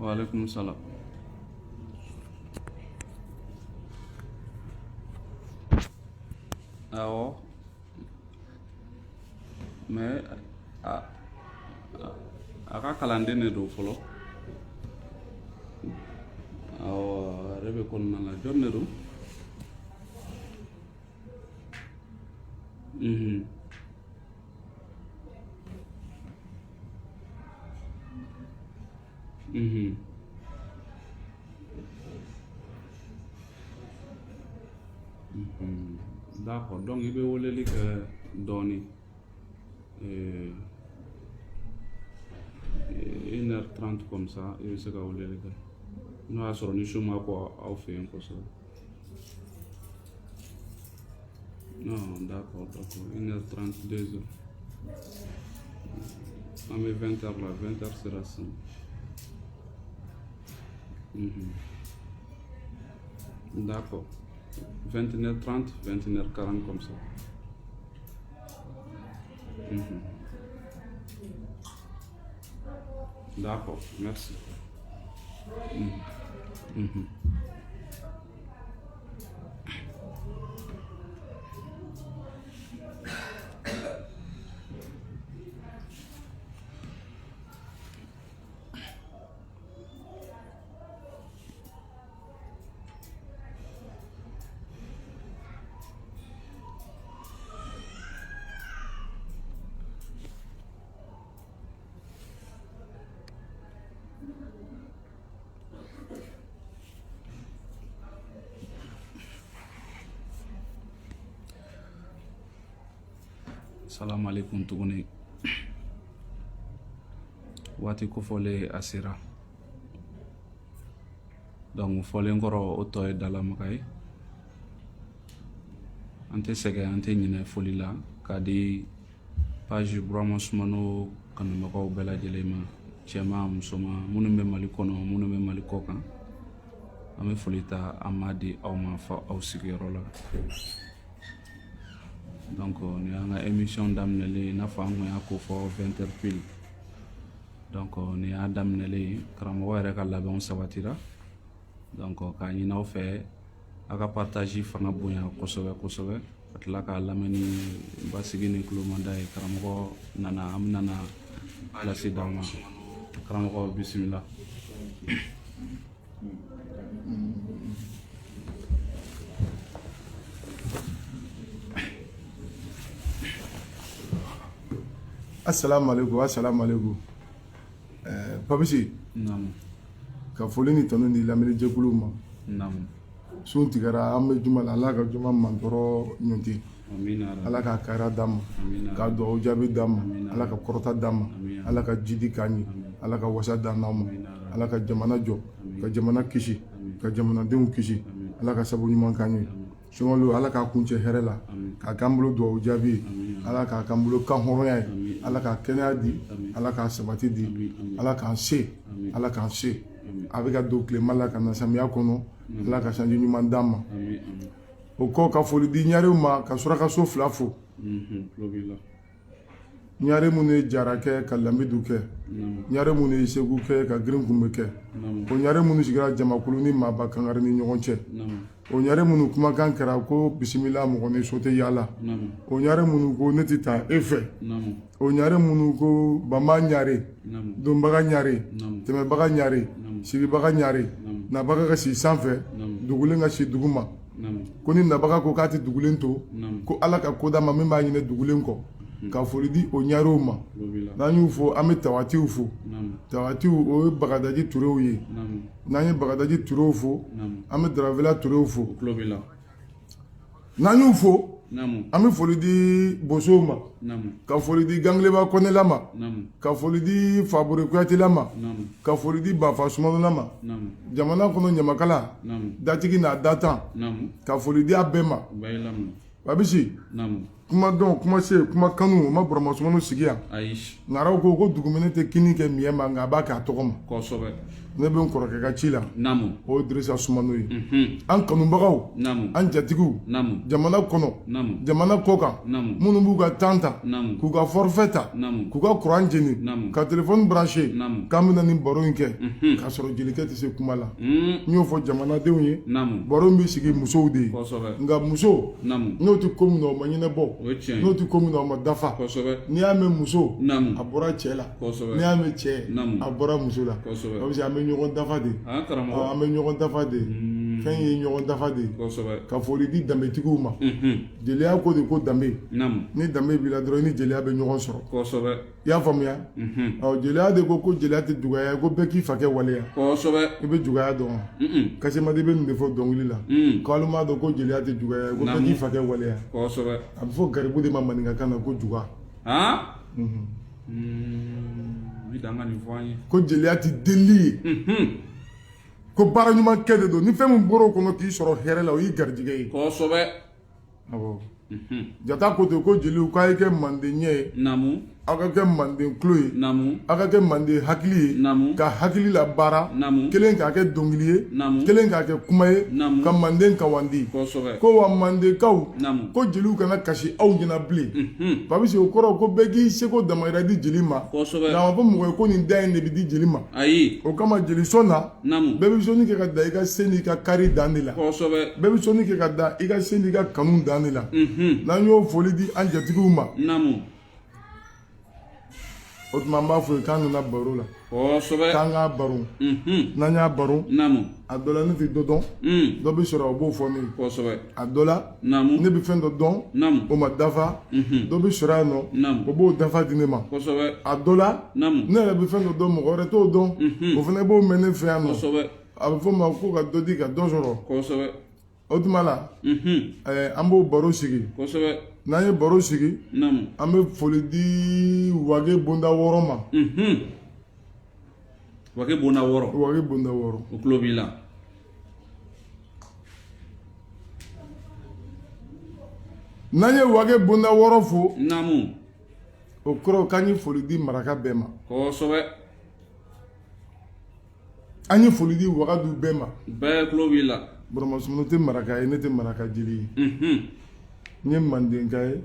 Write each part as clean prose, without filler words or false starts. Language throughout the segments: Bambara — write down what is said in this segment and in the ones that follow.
Waalaikum salam. Awɔ mais a ka kalanden de don fɔlɔ. Awɔ a yɛrɛ bɛ kɔnɔna la jɔn de don? D'accord, donc il bɛ weleli kɛ dɔɔni 1h30 comme ça i bɛ se ka weleli kɛ n'o y'a sɔrɔ ni su ma kɔ aw fɛ yen kosɛbɛ. Non, d'accord, 1h30, 2h. On met 20h là, 20h sera ça. D'accord. 21h30, 21h40 comme ça. D'accord, merci. Salam alaikum tuguni. Waati kofɔlen a sera. Donc fɔlen kɔrɔ o tɔ ye dalamaga ye. An tɛ sɛgɛn, an tɛ ɲinɛ foli la k'a di page Burama Sumano kanubagaw bɛɛ lajɛlen ma, cɛman musoman, minnu bɛ Mali kɔnɔ, minnu bɛ Mali kɔ kan. An bɛ foli ta an m'a di aw ma fɔ aw sigiyɔrɔ la. Donc ni y'an ka émission daminɛlen i n'a fɔ an kun y'a ko fɔ 20h pile. Donc ni y'a daminɛlen karamɔgɔ yɛrɛ ka labɛnw sabatira. Donc k'a ɲini aw fɛ a ka partage fanga bonya kosɛbɛ kosɛbɛ ka tila k'a lamɛn ni basigi ni tulomada ye. Karamɔgɔ nana, an nana place d'aw ma. Karamɔgɔ bisimila. Assalamu alaikum. Papisi. Naam. Ka foli ni tanu di lamɛnni jɛkulu ma. Naam. Sun tigɛra an bɛ juma la, Ala ka juma mantɔrɔ ɲɔnti. Amina. Ala ka kayira d'an ma. Amina. Ka dugawu jaabi d'an ma. Ala ka kɔrɔta d'an ma. Amina. Ala ka jidi k'an ye. Ala ka wasa d'an n'aw ma. Ala ka jamana jɔ. Ka jamana kisi. Ka jamanadenw kisi. Ala ka sabu ɲuman k'an ye. Sunkalo Ala k'a kuncɛ hɛrɛ la. K'a k'an bolo dugawu jaabi ye. Ala k'a k'an bolo kan hɔrɔnya ye. Ala k'a kɛnɛya di. Ala k'a sabati di. Ala k'an se. Ala k'an se. A bɛ ka don tilema la ka na samiya kɔnɔ. Ala ka sanji ɲuman d'an ma. O kɔ ka foli di ɲarew ma ka surakaso 2 fo. ɲare minnu ye jara kɛ ka lambidu kɛ, ɲare minnu ye segu kɛ ka girin kunbɛ kɛ, o ɲare minnu sigira jamakulu ni maaba kangari ni ɲɔgɔn cɛ, o ɲare minnu kumakan kɛra ko bisimila mɔgɔ ni so tɛ yaala, o ɲare minnu ko ne tɛ taa e fɛ, o ɲare minnu ko bama ɲare, donbaga ɲare, tɛmɛbaga ɲare, sigibaga ɲare, nabaga ka si sanfɛ, dugulen ka si duguma, ko ni nabaga ko k'a tɛ dugulen to, ko ala ka koda ma min b'a ɲinɛ dugulen kɔ. Ka foli di o ɲarew ma n'an y'u fo an bɛ tawatiw fo tawatiw o ye bagadaji turew ye n'an ye bagadaji turew fo an bɛ daravela turew fo n'an y'u fo an bɛ foli di bosow ma ka foli di gangleba kɔnɛla ma ka foli di fabure kuyatela ma ka foli di bafa sumanula ma jamana kɔnɔ ɲamakala datigi n'a datan ka foli di a bɛɛ ma babisi kuma dɔn kuma se kuma kanu o ma Burama Sumano sigi yan ngaraw ko dugumɛnɛ tɛ kini kɛ miɲɛ ma nka a b'a kɛ a tɔgɔ ma ne bɛ n kɔrɔkɛ ka ci la o ye Dirisa Sumano ye an kanubagaw an jatigiw jamana kɔnɔ jamana kɔ kan minnu b'u ka temps ta k'u ka forfait ta k'u ka courant jeni ka téléphone branché k'an bɛna nin baro in kɛ k'a sɔrɔ jelikɛ tɛ se kuma la n y'o fɔ jamanadenw ye baro in bɛ sigi musow de ye nka muso n'o tɛ ko min na o ma ɲɛnabɔ n'o tɛ ko min na o ma dafa n'i y'a mɛn muso a bɔra cɛ la n'i y'a mɛn cɛ a bɔra muso la parce que an bɛ ɲɔgɔn dafa de an bɛ ɲɔgɔn dafa de fɛn ye ɲɔgɔn dafa de ka foli di danbetigiw ma jeliya ko de ko danbe ni danbe b'i la dɔrɔn i ni jeliya bɛ ɲɔgɔn sɔrɔ i y'a faamuya jeliya de ko jeliya tɛ jugaya ko bɛɛ k'i fa kɛ waleya i bɛ jugaya dɔn wa Kasemadi bɛ nin de fɔ dɔnkili la k'alu m'a dɔn ko jeliya tɛ jugaya ko bɛɛ k'i fa kɛ waleya a bɛ fɔ garibu de ma maninkakan na ko juga ko jeliya tɛ deli ye ko baara ɲuman kɛ de don ni fɛn min bɔra o kɔnɔ k'i sɔrɔ hɛrɛ la o y'i garijɛgɛ ye awɔ jata ko ten ko jeliw k'a ye kɛ manden ɲɛ ye aw ka kɛ manden tulo ye aw ka kɛ manden hakili ye ka hakili la baara kelen k'a kɛ dɔnkili ye kelen k'a kɛ kuma ye ka manden kawandi ko wa mandenkaw ko jeliw kana kasi aw ɲɛna bilen babisi o kɔrɔ ko bɛɛ k'i seko damayira di jeli ma nka a ma fɔ mɔgɔ ye ko nin da in de bɛ di jeli ma o kama jelisɔn na bɛɛ bɛ sɔnni kɛ ka da i ka se n'i ka kari dan de la bɛɛ bɛ sɔnni kɛ ka da i ka se n'i ka kanu dan de la n'an y'o foli di an jatigiw ma o tuma an b'a fɔ ye k'an nana baro la k'an k'a baro n'an y'a baro a dɔ la ne tɛ dɔ dɔn dɔ bɛ sɔrɔ o b'o fɔ ne ye a dɔ la ne bɛ fɛn dɔ dɔn o ma dafa dɔ bɛ sɔrɔ yan nɔ o b'o dafa di ne ma a dɔ la ne yɛrɛ bɛ fɛn dɔ dɔn mɔgɔ wɛrɛ t'o dɔn o fana b'o mɛn ne fɛ yan nɔ a bɛ fɔ o ma ko ka dɔ di ka dɔ sɔrɔ o tuma la an b'o baro sigi n'an ye baro sigi an bɛ foli di Wage Bonda Wɔɔrɔ ma Wage Bonda Wɔɔrɔ o tulo b'i la n'an ye Wage Bonda Wɔɔrɔ fo o kɔrɔ k'an ye foli di maraka bɛɛ ma an ye foli di Wagadu bɛɛ ma bɛɛ tulo b'i la Burama Sumano tɛ maraka ye ne tɛ maraka jeli ye n ye mandenka ye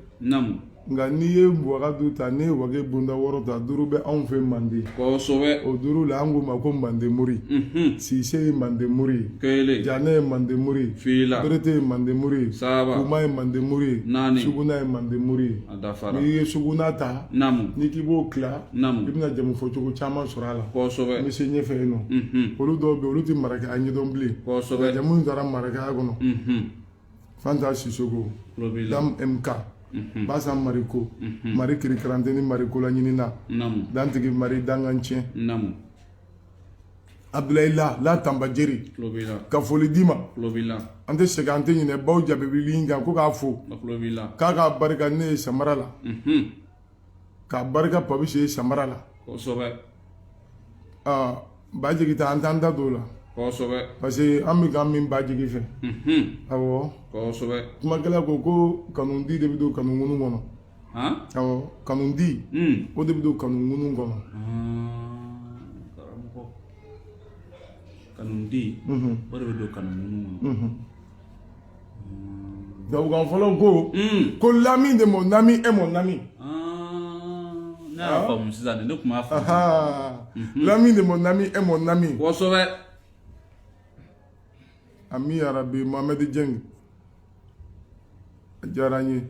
nka n'i ye Wagadu ta ne ye Wage Bonda Wɔɔrɔ ta duuru bɛ anw fɛ Manden o duuru la an k'o ma ko Manden Mori Sise ye Manden Mori Janɛ ye Manden Mori Berete ye Manden Mori Kuma ye Manden Mori Suguna ye Manden Mori n'i ye Suguna ta n'i k'i b'o tila i bɛna jamu fɔ cogo caman sɔrɔ a la n bɛ se ɲɛfɛ yen nɔ olu dɔw bɛ olu tɛ marakaya ɲɛdɔn bilen jamu in taara marakaya kɔnɔ Fanta Sisoko Dam MK Basan Mariko Mari Kirikaranteni Mariko la ɲinina Dantigi Mari Dangancɛ Abdulayi La Tambajeri ka foli d'i ma an tɛ segin an tɛ ɲinɛ baw jabibili kan ko k'a fo k'a ka barika ne ye Samara la k'a barika Pabisi ye Samara la Bajigi ta an t'an da don o la parce que an bɛ k'an min Bajigi fɛ awɔ kumakɛla ko kanundi de bɛ don kanuŋunu kɔnɔ awɔ kanundi o de bɛ don kanuŋunu kɔnɔ kanundi o de bɛ don kanuŋunu kɔnɔ tubabukan fɔlɔ ko l'ami de mon ami est mon ami ne y'a faamu sisan ne tun b'a faamu l'ami de mon ami est mon ami kosɛbɛ ami arabi Mohamed Dieng a diyara n ye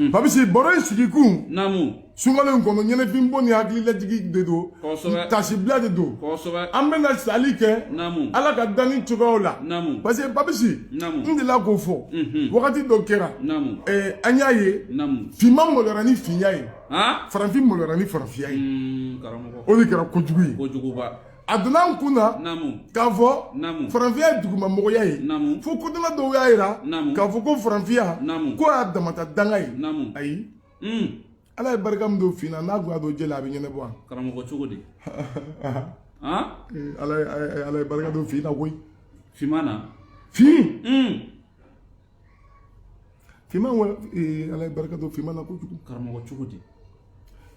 Babisi baro in sigi kun sunkalo in kɔnɔ ɲɛnɛfin bɔ ni hakililajigi de don tasibila de don an bɛna sali kɛ ala ka danni cogoyaw la parce que Babisi n delila k'o fɔ wagati dɔ kɛra an y'a ye finman maloyara ni finya ye farafin maloyara ni farafinya ye o de kɛra kojugu ye a donna an kun na k'a fɔ farafinya ye dugumamɔgɔya ye fo kodɔnna dɔw y'a jira k'a fɔ ko farafinya ko y'a damata danga ye ayi ala ye barika min don fin na n'a tun y'a don jɛ la a bɛ ɲɛnabɔ wa karamɔgɔ cogo di ala ye barika don fin na koyi finman na fin Fima ala ye barika don fima na kojugu. Karamɔgɔ cogo di?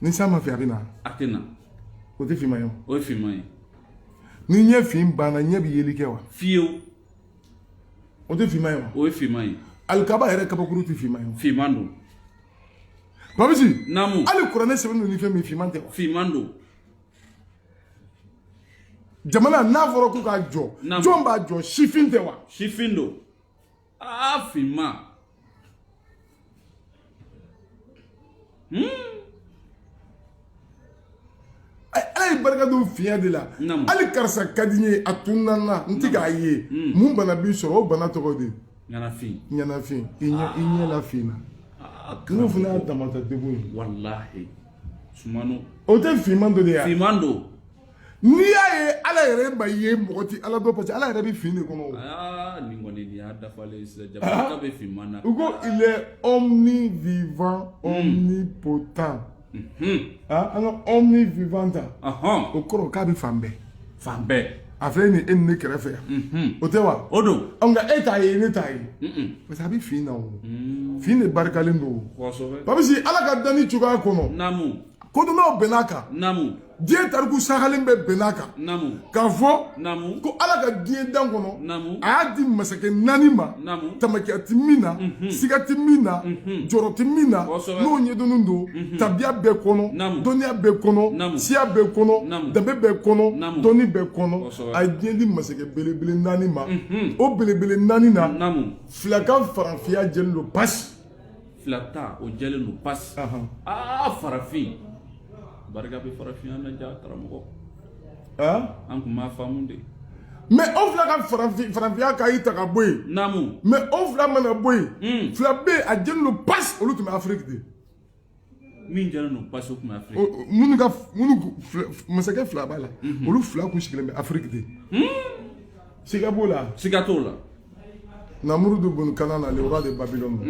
Ni san ma fi a bɛ na. A tɛ na. O tɛ fima ye o. O ye finman ye. Ni ɲɛ fin banna ɲɛ bɛ yeli kɛ wa? Fiyewu. O tɛ fima ye wa? O ye finman ye. Alikaba yɛrɛ kabakuru tɛ fima ye o. Finman don. Babisi. Naamu. Hali kuranɛ sɛbɛn ni fɛn min finman tɛ wa? Finman don. Jamana n'a fɔra ko k'a jɔ. Jɔn b'a jɔ sifin tɛ wa? Sifin don. Finman. Ala ye barika don fiɲɛ de la. Hali karisa ka di n ye a tun nana n tɛ k'a ye. Mun bana b'i sɔrɔ o bana tɔgɔ de. Ɲanafin. Ɲanafin. I ɲɛ la finna. N'o fana y'a damata degun ye. Walahi. Sumano. O tɛ finman dɔ de ye. Finman don. N'i y'a ye ala yɛrɛ ma ye mɔgɔ ti ala dɔ parce que ala yɛrɛ bɛ fin de kɔnɔ. Nin kɔni nin y'a dafalen sisan jamana bɛ finman na. U ko il est omnivivant, omnipotent. An ka omnivivant ta. O kɔrɔ k'a bɛ fan bɛɛ. Fan bɛɛ. A filɛ nin e ni ne kɛrɛfɛ yan. O tɛ wa? O don. Nka e t'a ye ne t'a ye. Parce que a bɛ fin na o. Fin de barikalen don. Kosɛbɛ. Babisi ala ka danni cogoya kɔnɔ. Naamu. Kodɔnnaw bɛnn'a kan. Naamu. Diɲɛ tariku sagalen bɛ bɛnn'a kan. Naamu. K'a fɔ. Naamu. Ko ala ka diɲɛ dan kɔnɔ. Naamu. A y'a di masakɛ naani ma. Naamu. Tamakiya ti min na. Siga ti min na. Jɔrɔ ti min na. N'o ɲɛdɔnnen don. Tabiya bɛɛ kɔnɔ. Naamu. Dɔnniya bɛɛ kɔnɔ. Siya bɛɛ kɔnɔ. Naamu. Danbe bɛɛ kɔnɔ. Naamu. Dɔnni bɛɛ kɔnɔ. A ye diɲɛ di masakɛ belebele naani ma. O belebele naani na. Naamu. Filakan farafinya jɛlen don pasi. Filata o jɛlen don pasi. Farafin. Barika bɛ farafinya na ja karamɔgɔ. An tun b'a faamu de. Mais o fila ka farafinya ka y'i ta ka bɔ yen. Naamu. Mais o fila mana bɔ yen. Fila bɛ yen a jɛlen don pasi olu tun bɛ Afiriki de. Min jɛlen don pasi o tun bɛ Afiriki. Minnu masakɛ fila b'a la. Olu fila kun sigilen bɛ Afiriki de. Siga b'o la. Siga t'o la. Namurudu bun Kanana le roi de Babylone.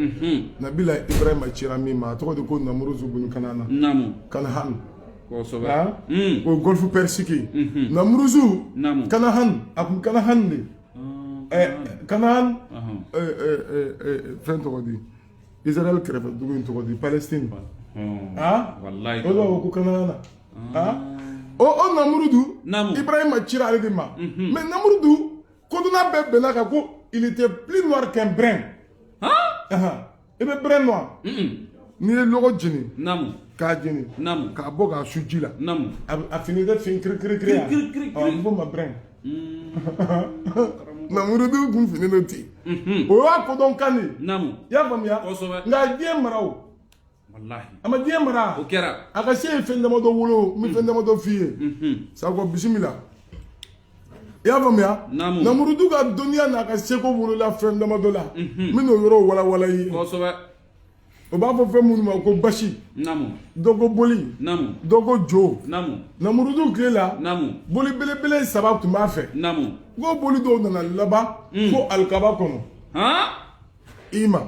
Nabila Ibrahima cira min ma a tɔgɔ de ko Namurudu bun Kanana. Naamu. Kanahan. Kosɛbɛ. O golfe Persique. Namuruzu. Naamu. Kanahan a kun Kanahan de. Kanahan. Fɛn tɔgɔ di. Israël kɛrɛfɛ dugu in tɔgɔ di Palestine. Walayi. O b'a fɔ ko Kanahana. O Namurudu. Naamu. Ibrahima cira ale de ma. Mais Namurudu kodɔnna bɛɛ bɛnna kan ko il était plus noir qu'un brin. I bɛ brin noir. N'i ye lɔgɔ jeni. Naamu. K'a jeni. Naamu. K'a bɔ k'a su ji la. Naamu. A fini tɛ fin kiri yan. N ko ma brin. Namurudu kun fini don ten. O y'a kodɔn kan de. Naamu. I y'a faamuya. Kosɛbɛ. Nka diɲɛ mara o. Walahi. A ma diɲɛ mara. O kɛra. A ka se ye fɛn damadɔ wolo n bɛ fɛn damadɔ f'i ye. Sakɔ bisimila. I y'a faamuya. Naamu. Namurudu ka dɔnniya n'a ka seko wolola fɛn damadɔ la. N bɛ n'o yɔrɔ walawala i ye. Kosɛbɛ. O b'a fɔ fɛn minnu ma ko basi. Naamu. Dɔ ko boli. Naamu. Dɔ ko jo. Naamu. Namurudu tile la. Naamu. Boli belebele saba tun b'a fɛ. Naamu. Ko boli dɔw nana laban. Fo alikaba kɔnɔ. Ima.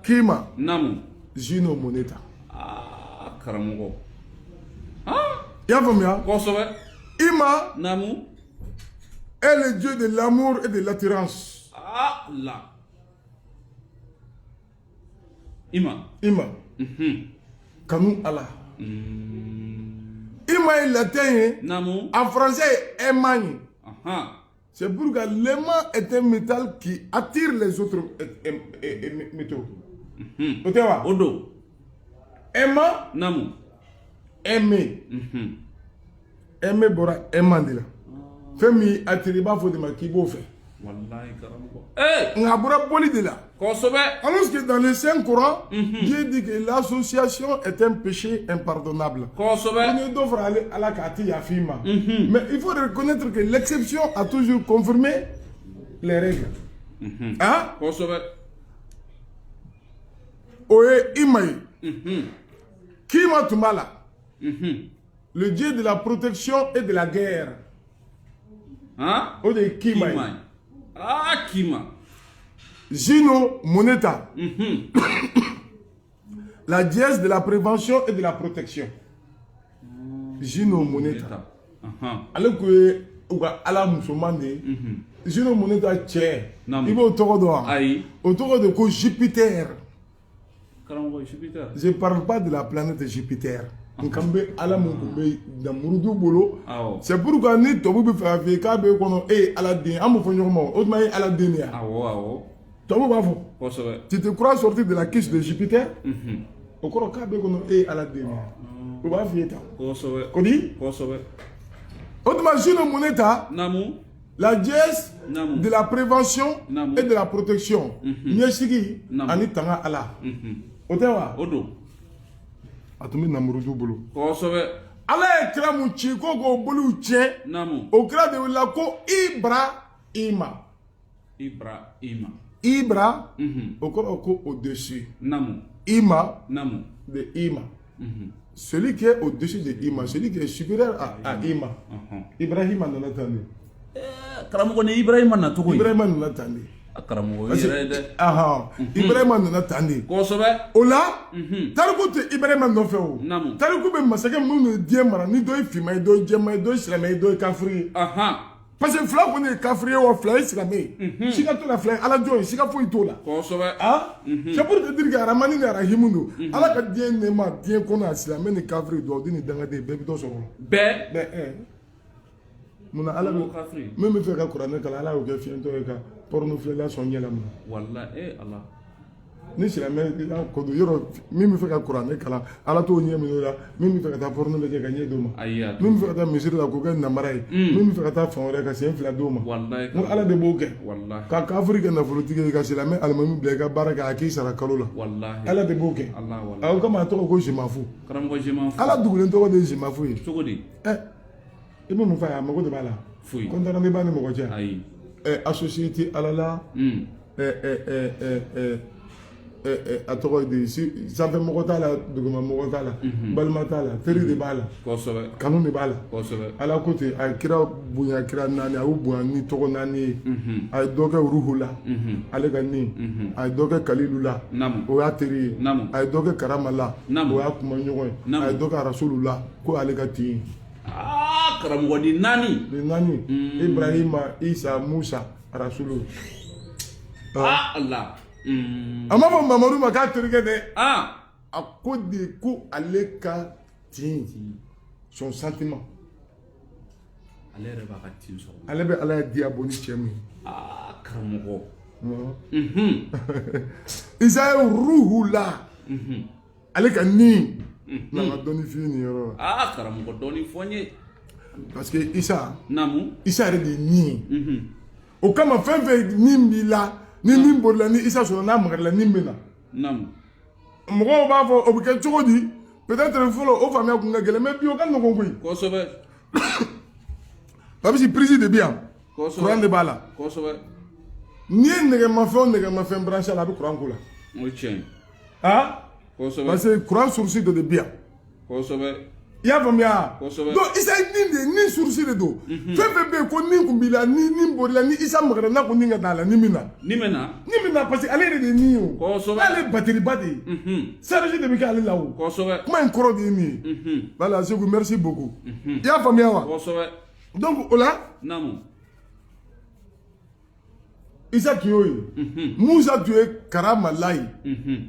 Kima. Naamu. Zino Moneta. Karamɔgɔ. I y'a faamuya. Kosɛbɛ. Ima. Naamu. Est le dieu de l'amour et de l'attirance. La. Ima. Kanu Allah. Ima est latin. Naamu. En français, Emagne. C'est pour que l'aimant est un métal qui attire les autres métaux. Odo. Aimant. Naamu. Aimer. Aimer bora aimant de la. Fɛn min attiré b'a fɔ de ma k'i b'o fɛ. Wallahi karamɔgɔ. Nka a bɔra boli de la. Kosɛbɛ. Alors que dans le Saint-Coran, Dieu dit que l'association est un péché impardonnable. Kosɛbɛ. On est dɔ fara Ala k'a ti yafa i ma. Mais il faut reconnaître que l'exception a toujours confirmé les règles. Kosɛbɛ. O ye Ima ye. Kima tun b'a la. Le dieu de la protection et de la guerre. O de ye Kima ye. Kima. Zino Moneta. La déesse de la prévention et de la protection. Zino Moneta. Ale ko ye u ka ala musoman de ye. Jino Moneta Tché. Namu. Il va au taureau d'or. Aïe. Au taureau de quoi Jupiter. Karamɔgɔ Jupiter. Je ne parle pas de la planète Jupiter. Nkambe ala mun kun bɛ damurudu bolo. C'est pourquoi ni tubabu bɛ fɛ k'a fɔ k'a bɛ kɔnɔ e ye ala den an b'o fɔ ɲɔgɔn ma o tuma ye ala den de ye. Tubabu b'a fɔ. Kosɛbɛ. Tu te crois sortir de la quiche de Jupiter. O kɔrɔ k'a bɛ kɔnɔ e ye ala den de ye. O b'a f'i ye tan. Kosɛbɛ. Kodi. Kosɛbɛ. O tuma Jino Moneta. Namu. La dièse de la prévention et de la protection. Ɲɛsigi ani tanga ala. O tɛ wa. O don. A tun bɛ namurudu bolo. Kosɛbɛ. Ala ye kira mun ci ko k'o boliw tiɲɛ. Namu. O kira de wulila ko Ibrahima. Ibrahima. Ibra. O kɔrɔ ko au-dessus. Namu. Ima. Namu. De Ima. Celui qui est au-dessus de Ima, celui qui est supérieur à Ima. Ibrahima nana tan de. Karamɔgɔ ni Ibrahima na cogo ye. Ibrahima nana tan de. Karamɔgɔ yɛrɛ ye dɛ. Ibrahima nana tan de. Kosɛbɛ. O la tariku tɛ Ibrahima nɔfɛ o. Namu. Tariku bɛ masakɛ minnu ye diɲɛ mara ni dɔ ye finman ye dɔ ye jɛman ye dɔ ye silamɛ ye dɔ ye kafiri ye. Parce que fila kɔni ye kafiri ye wa fila ye silamɛ ye. Siga t'o la fila ye ala jɔn ye siga foyi t'o la. Kosɛbɛ. C'est pour te dire que Aramani ni Arahimu don. Ala ka diɲɛ nɛɛma diɲɛ kɔnɔ a silamɛ ni kafiri duwawu ni dangaden bɛɛ bɛ dɔ sɔrɔ o la. Bɛɛ. Munna ala bɛ min bɛ fɛ ka kuranɛ kalan ala y'o kɛ fiɲɛtɔ ye ka pɔrɔnu filɛla sɔn ɲɛ la mun. Walahi ala. Ni silamɛ ko don yɔrɔ min bɛ fɛ ka kuranɛ kalan ala t'o ɲɛ minɛ o la min bɛ fɛ ka taa pɔrɔnu lajɛ ka ɲɛ d'o ma. Min bɛ fɛ ka taa misiri la k'o kɛ namara ye. Min bɛ fɛ ka taa fan wɛrɛ ka sen fila d'o ma. N ko ala de b'o kɛ. Ka kafiri kɛ nafolotigi ye ka silamɛ alimami bila i ka baara kɛ a k'i sara kalo la. Ala de b'o kɛ. Aw kama a tɔgɔ ko Zimafu. Karamɔgɔ Zimafu. Ala dugulen tɔgɔ de ye Zimafu ye. Cogo di. I bɛ mun fɔ a ye a mago de b'a la. Foyi. Kontan ni b'a ni mɔgɔ cɛ. Ayi. Associé ti ala la. A tɔgɔ ye di sanfɛ mɔgɔ t'a la duguma mɔgɔ t'a la balima t'a la teri de b'a la. Kosɛbɛ. Kanu de b'a la. Kosɛbɛ. Ala ko ten a ye kira bonya kira naani a y'u bonya ni tɔgɔ naani ye. A ye dɔ kɛ ruhu la. Ale ka nin. A ye dɔ kɛ kalilu la. O y'a teri ye. A ye dɔ kɛ karama la. O y'a kuma ɲɔgɔn ye. A ye dɔ kɛ arasulu la ko ale ka tin. Karamɔgɔ di naani. Ni naani. Ibrahima Isa Musa arasulu. Allah. A m'a fɔ Mamadu ma k'a terikɛ dɛ. A ko de ko ale ka tin son sentiment. Ale yɛrɛ b'a ka tin sɔrɔ. Ale bɛ ala diya bɔ ni cɛ min. Karamɔgɔ. Isa ye ruhu la. Ale ka nin. Nana dɔɔni f'i ye nin yɔrɔ la. Karamɔgɔ dɔɔni fɔ n ye. Parce que Isa. Namu. Isa yɛrɛ de ye nin ye. O kama fɛn fɛn nin b'i la. Ni nin bolila ni Isa sɔrɔ n'a magarila nin bɛ na. Namu. Mɔgɔw b'a fɔ o bɛ kɛ cogo di peut-être fɔlɔ o faamuya kun ka gɛlɛn mais bi o ka nɔgɔn koyi. Kosɛbɛ. Parce que prise de bi yan. Kosɛbɛ. Courant de b'a la. Kosɛbɛ. N'i ye nɛgɛmafɛn o nɛgɛmafɛn branché a la a bɛ courant k'o la. O ye tiɲɛ ye. Kosɛbɛ. Parce que courant source dɔ de bi yan. Kosɛbɛ. I y'a faamuya. Kosɛbɛ. Donc Isa ye nin de ye nin source de don. Fɛn fɛn bɛ yen ko nin kun b'i la nin bolila ni Isa magara n'a ko nin ka d'a la nin bɛ na. Nin bɛ na. Nin bɛ na parce que ale yɛrɛ de ye nin ye o. Kosɛbɛ. N'ale batterie ba de ye. Charge de bɛ kɛ ale la o. Kosɛbɛ. Kuma in kɔrɔ de ye nin ye. Voilà Seku merci beaucoup. I y'a faamuya wa. Kosɛbɛ. Donc o la. Namu. Isa tun y'o ye. Musa tun ye karamala ye.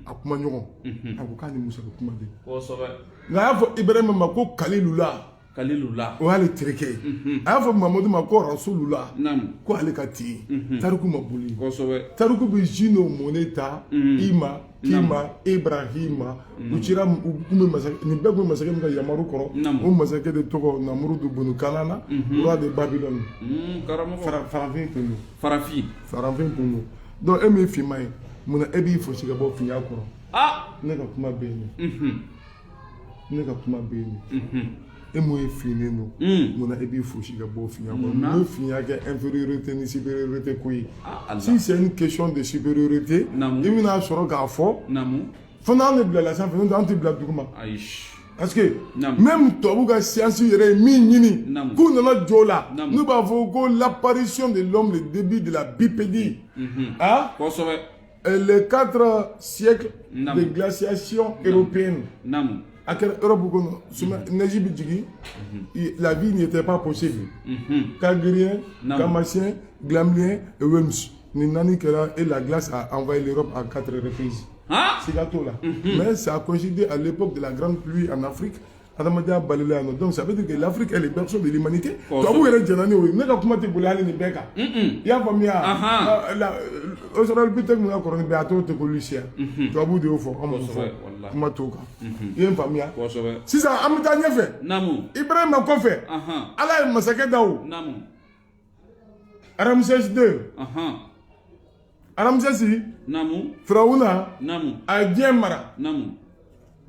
A kuma ɲɔgɔn. A ko k'a ni Musa bɛ kuma de. Kosɛbɛ. Nka a y'a fɔ Ibrahima ma ko kalilula. Kalilula. O y'ale terikɛ ye. A y'a fɔ Mamadu ma ko rasulula. Namu. Ko ale ka tin. Tariku ma boli. Kosɛbɛ. Tariku bɛ Jino Moneta. Ima. Kima. Ibrahima. U cira u kun bɛ masakɛ nin bɛɛ kun bɛ masakɛ min ka yamaru kɔrɔ. O masakɛ de tɔgɔ Namurudu bunu Kanana. Roi de Babylone. Karamɔgɔ. Farafin tun don. Farafin. Farafin tun don. Donc e min finman ye munna e b'i fosi ka bɔ finya kɔrɔ. Ne ka kuma bɛ yen. Ne ka kuma bɛ yen. E mun ye finnen don. Munna e b'i fosi ka bɔ finya kɔrɔ. Mun ye finya kɛ infériorité ni supériorité ko ye. Si c'est une question de supériorité. I bɛna sɔrɔ k'a fɔ. Fo n'an de bilala sanfɛ n'o tɛ an tɛ bila duguma. Parce que même tubabu ka science yɛrɛ ye min ɲini k'u nana jɔ o la n'u b'a fɔ ko l'apparition de l'homme le début de la bipédie. Les 4 siècles de glaciation européenne. a kɛra Europe kɔnɔ suma neige bɛ jigin la vie n'était pas possible Cagrien Camasien Glamlien et Wems ni naani kɛra et la glace a envahi l'Europe à 4 reprises siga t'o la mais ça a coïncidé à l'époque de la grande pluie en Afrique adamadenya balila yan nɔ donc ça veut dire que l'Afrique est le berceau de l'humanité tubabu yɛrɛ jɛnna ni o ye ne ka kuma tɛ boli hali nin bɛɛ kan i y'a faamuya Australopithèque min ka kɔrɔ ni bɛɛ a tɔgɔ tɛ ko Lucien tubabu de y'o fɔ an m'o fɔ kuma t'o kan i ye n faamuya sisan an bɛ taa ɲɛfɛ Ibrahima kɔfɛ Ala ye masakɛ da o Ramsès II Ramsès Firawuna a ye diɲɛ mara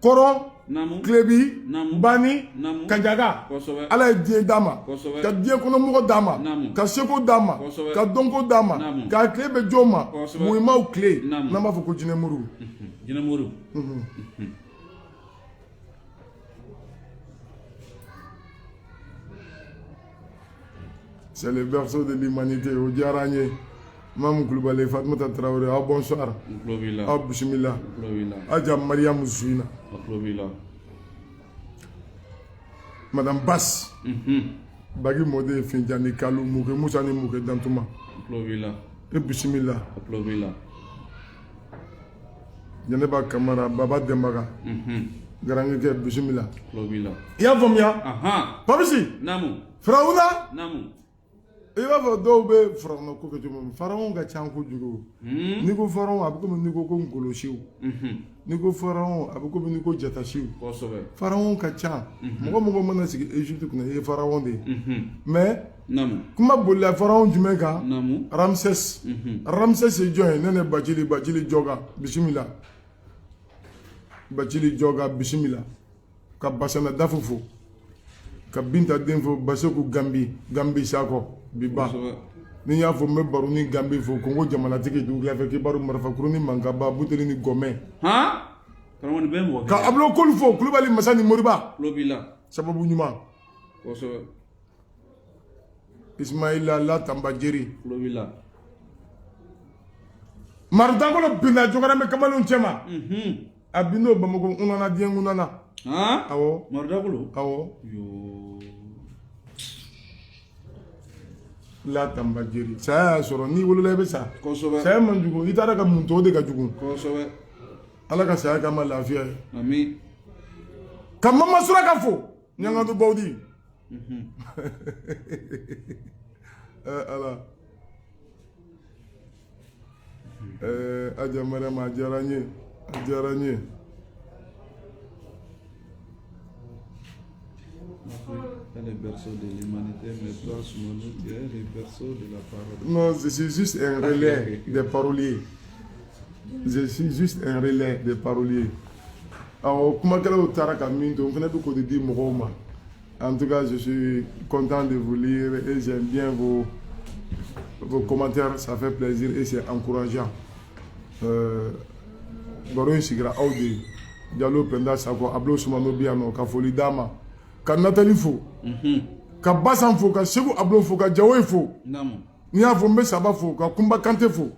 kɔrɔ Kilebi Bani Kajaga Ala ye diɲɛ d'a ma ka diɲɛ kɔnɔmɔgɔ d'a ma ka seko d'a ma ka dɔnko d'a ma k'a tile bɛ jɔn ma muhimaw tile n'an b'a fɔ ko jinɛmuru c'est le berceau de l'humanité o diyara an ye Mamu Kulubali Fatumata Traoré aw bonsoir aw bisimila Aja Mariam Zouina Madame Bass Bagi Mode Finjani Kalu Muke Moussa ni Muke Dantuma e bisimila Janeba Kamara Baba Dembaga Garangeke bisimila i y'a faamuya Papisi Firawuna i b'a fɔ dɔw bɛ Firawuna ko kɛ cogo min Firawuna ka ca kojugu n'i ko Firawuna a bɛ komi n'i ko ngolosiw n'i ko Firawuna a bɛ komi n'i ko jatasiw Firawuna ka ca mɔgɔ mana sigi Égypte kunna i ye Firawuna de ye mais kuma bolila Firawuna jumɛn kan Ramsès ye jɔn ye ne ne Bacili Jɔga bisimila Bacili Jɔga bisimila ka Basana Dafu fo ka Binta den fo Baseku Gambi Sakɔ Biba ni y'a fɔ n bɛ baro ni Gambi fo Kongo jamanatigi Dugulafɛ Kibaru Marifakuruni Mankaba Buteli ni Gɔmɛ ka Ablo Kolu fo Kulubali Masa ni Moriba sababu ɲuman Ismaïla Latambajeri Marudangolo binna Jogarame Kamalenw cɛma a binn'o Bamako Unana diɲɛ Unana awɔ Marudangolo awɔ Latambajeri saya y'a sɔrɔ n'i wolola i bɛ sa saya man jugu i taara ka mun tɔw de ka jugu Ala ka saya k'an ma lafiya ye ka Mama Suraka fo Ɲangadu Bawudi Ala Aja Mariama a diyara n ye Les berceaux de l'humanité, mais toi, Soumanou, tu es les berceaux de la parole. Non, je suis juste un relais des paroliers. Alors, comment on t'a raconté, on venait de côté de Mouroma. En tout cas, je suis content de vous lire et j'aime bien vos commentaires, ça fait plaisir et c'est encourageant. Baron Sigra Audi, Diallo Penda Sako, Ablo Soumano Biano, Kafoli Dama. Ka Nathalie fo ka Basan fo ka Segu Ablo fo ka Jawoy fo n'i y'a fɔ n bɛ Saba fo ka Kumba Kante fo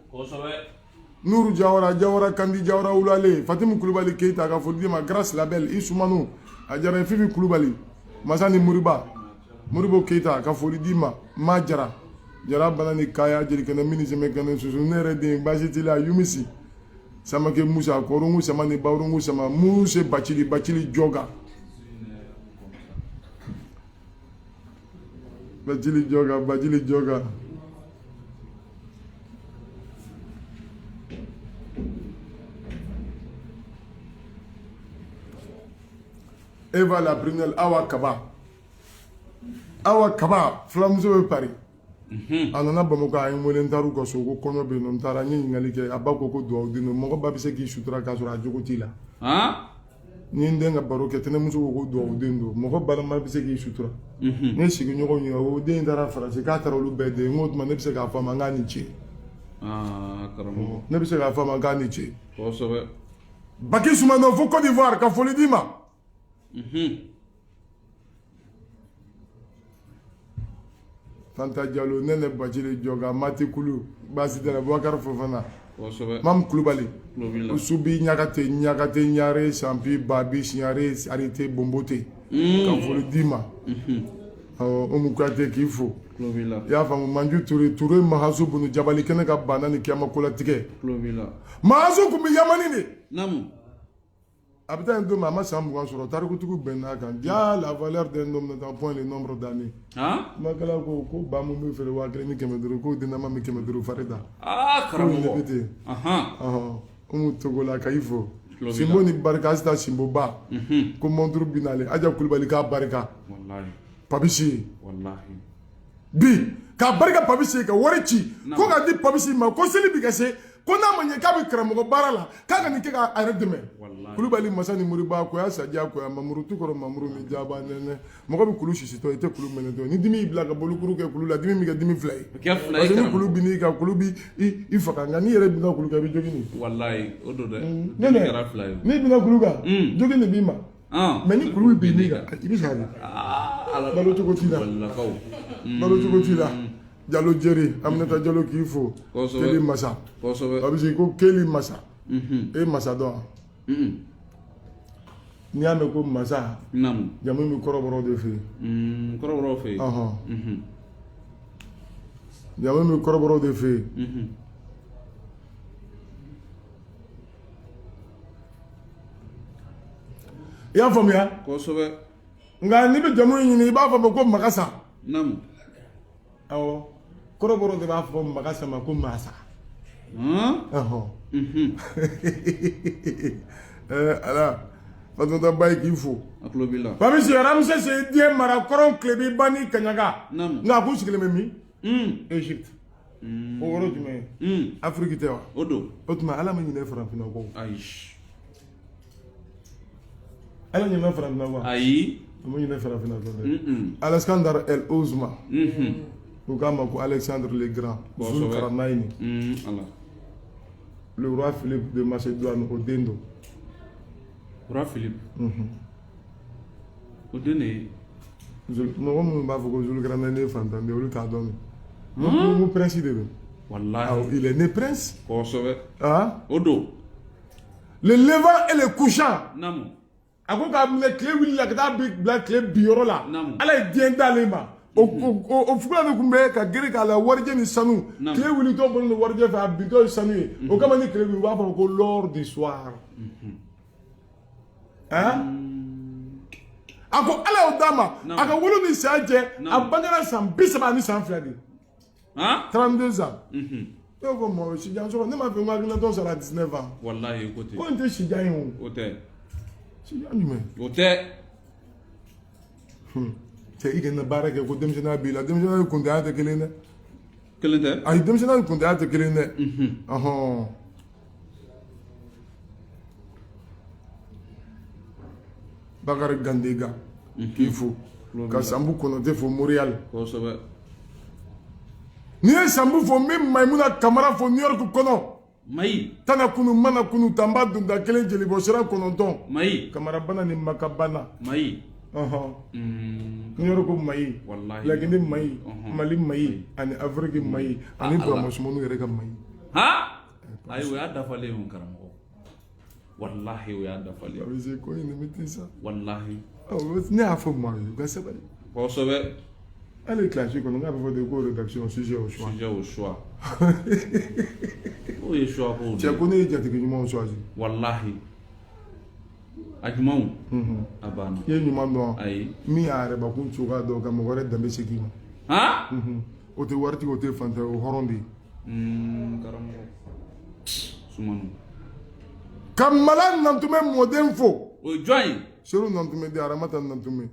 Nourou Jawara Kandi Jawara Wulale Fatimu Kulubali Keita ka foli di ma Grâce Label Issoumano a diyara Fifi Kulubali Masani Moribo Keita ka foli di ma Jara Banani Kaya Jelikɛnɛ Mini Sɛmɛkɛnɛ Susu ne yɛrɛ den Basi Tila Yumisi Samake Musa Korongo Samani Bawrongo Sama Muse Bacili Jɔga Bacili Jɔga Eva la Brunel Awa Kaba fulamuso bɛ Paris a nana Bamakɔ a ye n wele n taara u ka so ko kɔɲɔ bɛ yen nɔ n taara n ye ɲininkali kɛ a ba ko dugawu di mɔgɔ ba bɛ se k'i sutura k'a sɔrɔ a jogo t'i la ni n den ka baro kɛ tɛnɛmuso ko dugawu den don mɔgɔ balima bɛ se k'i sutura ne sigiɲɔgɔn ɲininka o den taara Faransi k'a taara olu bɛɛ den n ko o tuma ne bɛ se k'a fɔ a ma n k'a ni ce ne bɛ se k'a fɔ a ma n k'a ni ce Baki Soumano fo Côte d'Ivoire ka foli d'i ma Fanta Diallo Nene Bacili Jɔga Mati Kulu Basi Tɛnɛ Boubacar Fofana Mam Kulubali Usubi Nyagate Nyare Champi Babi Signare Arité Bombote quand faut le dima Omukrate Kifo ya famu Manju Touré Mahazo Bunu Jabali Kenega Banani Kiamakola Tike Mahazo Kumbi Yamanini Namu Habitant de Mama Sambuan sur Tarukutu Benakan, dia la valeur d'un homme dans point le nombre d'années. Hein? Makalako, Bamu me fait le Wagrini Kemedruko, Dinama Kemedru Farida. Ah, carrément. Togola Kaifo. Simoni Barkasta Simboba. Commandru Binale, Aja Kulbalika Barika. Wallahi. Pabishi. Wallahi. Bi, Kabarika Pabishi, Warichi. Koga di Pabishi, ma Kosili Bigase. Kona manye kabi karamogo barala kaka ni keka arrête demain Kulubali masani muriba ko ya sadia ko ya mamuru tukoro mamuru mi jaba nene mogo bi kulu shisito ite kulu meneto ni dimi ibla ka bolu kuru ke kulu la dimi mi ka dimi fly parce que kulu bi ni ka kulu bi I faka ngani yere bi ka kulu ka bi jogini wallahi odo de ni kara fly ni bi ka kulu ka jogini bi ma mais ni kulu bi ni ka ibi shari balo to ko tila balo to ko tila Jalo Jerry, Aminata Jalo Kifo, Kelly Massa. Abisi ko Kelly Massa. E Massa do. Niame ko Massa. Nam. Jamu mi koroboro de fe. Koroboro fe. Jamu mi koroboro de fe. Ya famia? Kosobe. Nga ni be jamu ni ba fa ko Makasa. Nam. Awo. Koroboro de b'a fɔ Makasa ma ko Massa. Ala Fatota Baye k'i fo. A tulo b'i la. Famisi Ramses ye diɲɛ mara kɔrɔn Kilebi Bani Kaɲaga. Nka a kun sigilen bɛ min? Égypte. O yɔrɔ jumɛn ye? Afrique tɛ wa? O don. O tuma Ala ma ɲinɛ farafinna kɔ. Ayi. Ala ɲinɛ farafinna kɔ. Ayi. A ma ɲinɛ farafinna kɔ dɛ. Alexandre El Ouzma. Ou comme Alexandre le Grand, Zulkarnaini, le roi Philippe de Macédoine au Dendo. Roi Philippe. Au Dendo. Non, on va vous dire Zulkarnaini est fantastique, on le cadonne. Mon prince il est. Wallahi. Il est né prince. Ah. Odo. Le levant et le couchant. Namu. A ko ka le clé wili la ka taa bila clé biyɔrɔ la. Ala ye diɲɛ d'ale ma. O fugula de kun bɛ ka giri k'a la warijɛ ni sanu tile wulitɔ bolo ni warijɛ fɛ a bitɔ ye sanu ye o kama ni tile wuli u b'a fɔ ko l'heure du soir a ko Ala y'o d'a ma a ka wolo ni saya cɛ a bangera san 30 ni san 2 de 32 ans ne ko mɔ sijan sɔrɔ ne m'a fɛ n ka hakilinatɔ sara 19 ans wallahi ko tɛ ko n tɛ sijan ye o tɛ sijan jumɛn o tɛ cɛ i kana baara kɛ ko denmisɛnninya b'i la denmisɛnninya ni kuntanya tɛ kelen dɛ. Kelen tɛ. ayi denmisɛnninya ni kuntanya tɛ kelen dɛ. Bakari Gandega k'i fo ka Sambu Konate fo Montréal. Kosɛbɛ. N'i ye Sambu fo n bɛ Mayimuna Kamara fo New York kɔnɔ. Mayi. Tana kunu mana kunu tanba dunda kelen jelibɔ sira 9. Mayi. Kamara bana ni Makabana. Mayi. New York Mayi. Wallahi. Lagine Mayi. Mali Mayi. Ani Afrique Mayi. Ani Buramusumunu yɛrɛ ka Mayi. Ha? Ayi o y'a dafalen o karamɔgɔ. Wallahi o y'a dafalen. A bɛ se ko in de bɛ ten sa. Wallahi. Ne y'a fɔ maa ye u ka sabali. Kosɛbɛ. Hali classe kɔnɔ n k'a bɛ fɔ de ko rédaction sujet au choix. Sujet au choix. O ye choix ko de. Cɛ ko ne ye jatigi ɲumanw choisi. Wallahi. A ɲumanw. A banna. I ye ɲuman dɔn. Ayi. Min y'a yɛrɛbakun cogoya dɔn ka mɔgɔ wɛrɛ danbe segin ma. Han? O tɛ waritigi o tɛ fantan o hɔrɔn de ye. Karamɔgɔ. Sumano. Ka Mala Nantume mɔden fo. O ye jɔn ye? Seru Nantume de Aramata Nantume.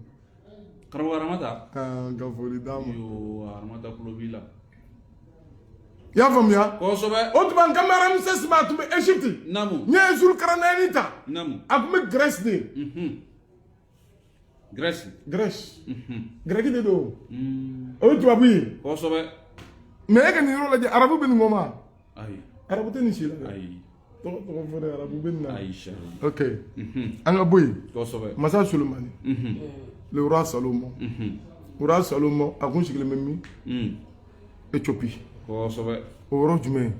Karamɔgɔ Aramata? Ka foli d'a ma. Yoo Aramata kulo b'i la. I y'a faamuya? Kosɛbɛ. O tuma n ka Ramses ma a tun bɛ Égypte. Namu. N ye Zulkarnaani ta. Namu. A tun bɛ Grèce de. Grèce. Grèce. Greki de don. O ye tubabu ye. Kosɛbɛ. Mais e ka nin yɔrɔ lajɛ arabu bɛ nin kɔ ma? Ayi. Arabu tɛ nin si la dɛ. Ayi. Tɔgɔ fɔ dɛ arabu bɛ nin na. Ayi sari. Ok. An ka bɔ yen. Kosɛbɛ. Masa Solomani. Le roi Salomon. Le roi Salomon a kun sigilen bɛ min? Éthiopie. kosɛbɛ o yɔrɔ jumɛn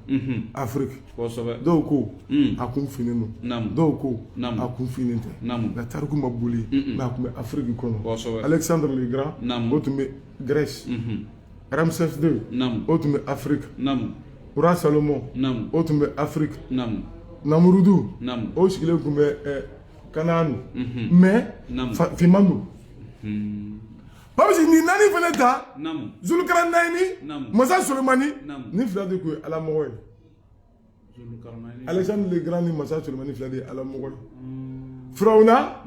Afrique dɔw ko a kun finnen don dɔw ko a kun finnen tɛ nka tariku ma boli mais a kun bɛ Afrique kɔnɔ Alexandre le Grand o tun bɛ Grèce Ramsès II o tun bɛ Afrique Roi Salomon o tun bɛ Afrique Namurudu o sigilen tun bɛ Kanaan mais finman don parce que ni naani fana ta Zulukaranahini masa Solomani ni fila de tun ye alamɔgɔ ye Alexandre le Grand ni masa Solomani fila de ye alamɔgɔ ye Firawuna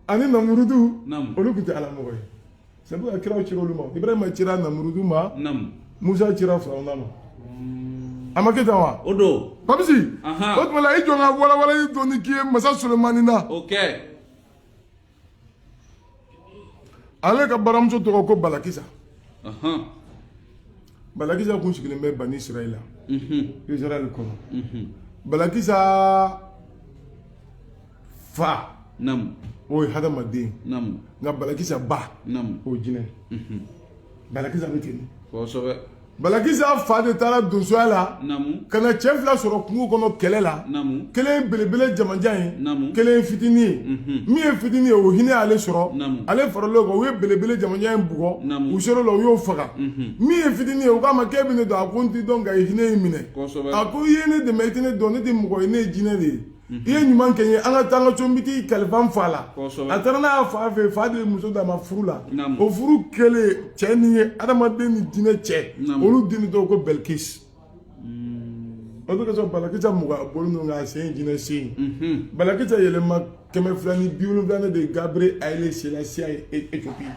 ani Namurudu olu tun tɛ alamɔgɔ ye c'est pourquoi kiraw cira olu ma Ibrahima cira Namurudu ma Musa cira Firawuna ma a ma kɛ tan wa o don Papisi o tuma la i jɔ n ka walawalali dɔɔni k'i ye masa Solomani na ale ka baramuso tɔgɔ ko Balakisa Balakisa kun sigilen bɛ Bani Israël Israël kɔnɔ Balakisa fa o ye hadamaden nka Balakisa ba o ye jinɛ Balakisa bɛ ten kosɛbɛ Balakisa fa de taara donsoya la ka na cɛ fila sɔrɔ kungo kɔnɔ kɛlɛ la kelen ye belebele jamajan ye kelen ye fitinin ye min ye fitinin ye o hinɛ ale sɔrɔ ale faralen kan u ye belebele jamajan in bugɔ u ser'o la u y'o faga min ye fitinin ye u k'a ma k'e bɛ ne dɔn a ko n t'i dɔn nka i hinɛ in minɛ a ko i ye ne dɛmɛ i tɛ ne dɔn ne tɛ mɔgɔ ye ne ye jinɛ de ye i ye ɲuman kɛ n ye an ka taa an ka so n bɛ t'i kalifa n fa la a taara n'a y'a fa fɛ fa de ye muso d'a ma furu la o furu kɛlen cɛ ni ye adamaden ni jinɛ cɛ olu den tɔgɔ ko Belkis o de kasɔn Balakisa mugan bɔlen don k'a sen jinɛ sen Balakisa yɛlɛma 270 de Gabriel Haile Selassie ye Éthiopie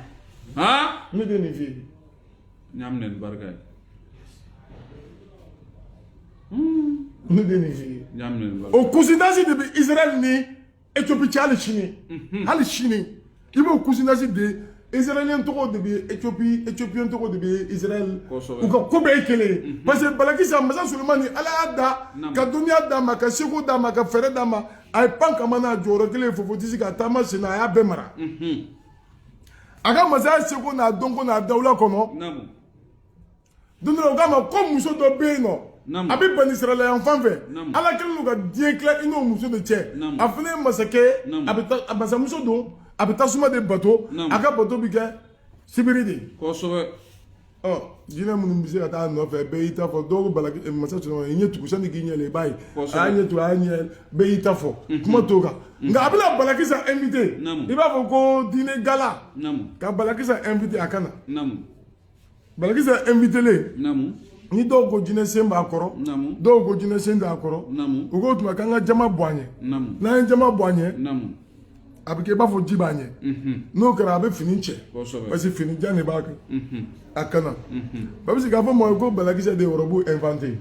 ne tɛ nin f'i ye ɲamina ni barika ye ne tɛ nin f'i ye o cousinage de bɛ Israël ni Éthiopie cɛ hali sini i b'o cousinage de Israélien tɔgɔ de bɛ Éthiopie Éthiopien tɔgɔ de bɛ Israël u ka ko bɛɛ ye kelen ye parce que Balakisa masa Solomani Ala y'a da ka dɔnniya d'a ma ka seko d'a ma ka fɛɛrɛ d'a ma a ye pan kama n'a jɔyɔrɔ kelen fofo tɛ se ka taama sen na a y'a bɛɛ mara a ka masaya seko n'a dɔnko n'a dawula kɔnɔ don dɔ la u k'a ma ko muso dɔ bɛ yen nɔ a bɛ Bani Israël yan fan fɛ Ala kɛlen don ka diɲɛ tila i n'o muso de cɛ a fana ye masakɛ a bɛ taa a masamuso don a bɛ tasuma de bato a ka bato bɛ kɛ sibiri de kosɛbɛ jinɛ minnu bɛ se ka taa nɔfɛ bɛɛ y'i ta fɔ dɔw ko masa Solomani i ɲɛ tugu sani k'i ɲɛ le i b'a ye a y'a ɲɛ tugu a y'a ɲɛ bɛɛ y'i ta fɔ kuma t'o kan nka a bɛna Balakisa invité i b'a fɔ ko diinɛ gala ka Balakisa invité a ka na Balakisa invité len ni dɔw ko jinɛ sen b'a kɔrɔ dɔw ko jinɛ sen t'a kɔrɔ u ko tuma k'an ka jama bɔ an ɲɛ n'an ye jama bɔ an ɲɛ a bɛ kɛ i b'a fɔ ji b'a ɲɛ n'o kɛra a bɛ fini cɛ parce que fini jan de b'a kan a kana parce que k'a fɔ mɔgɔ ye ko Balakisa de ye ɔrɔbu inventé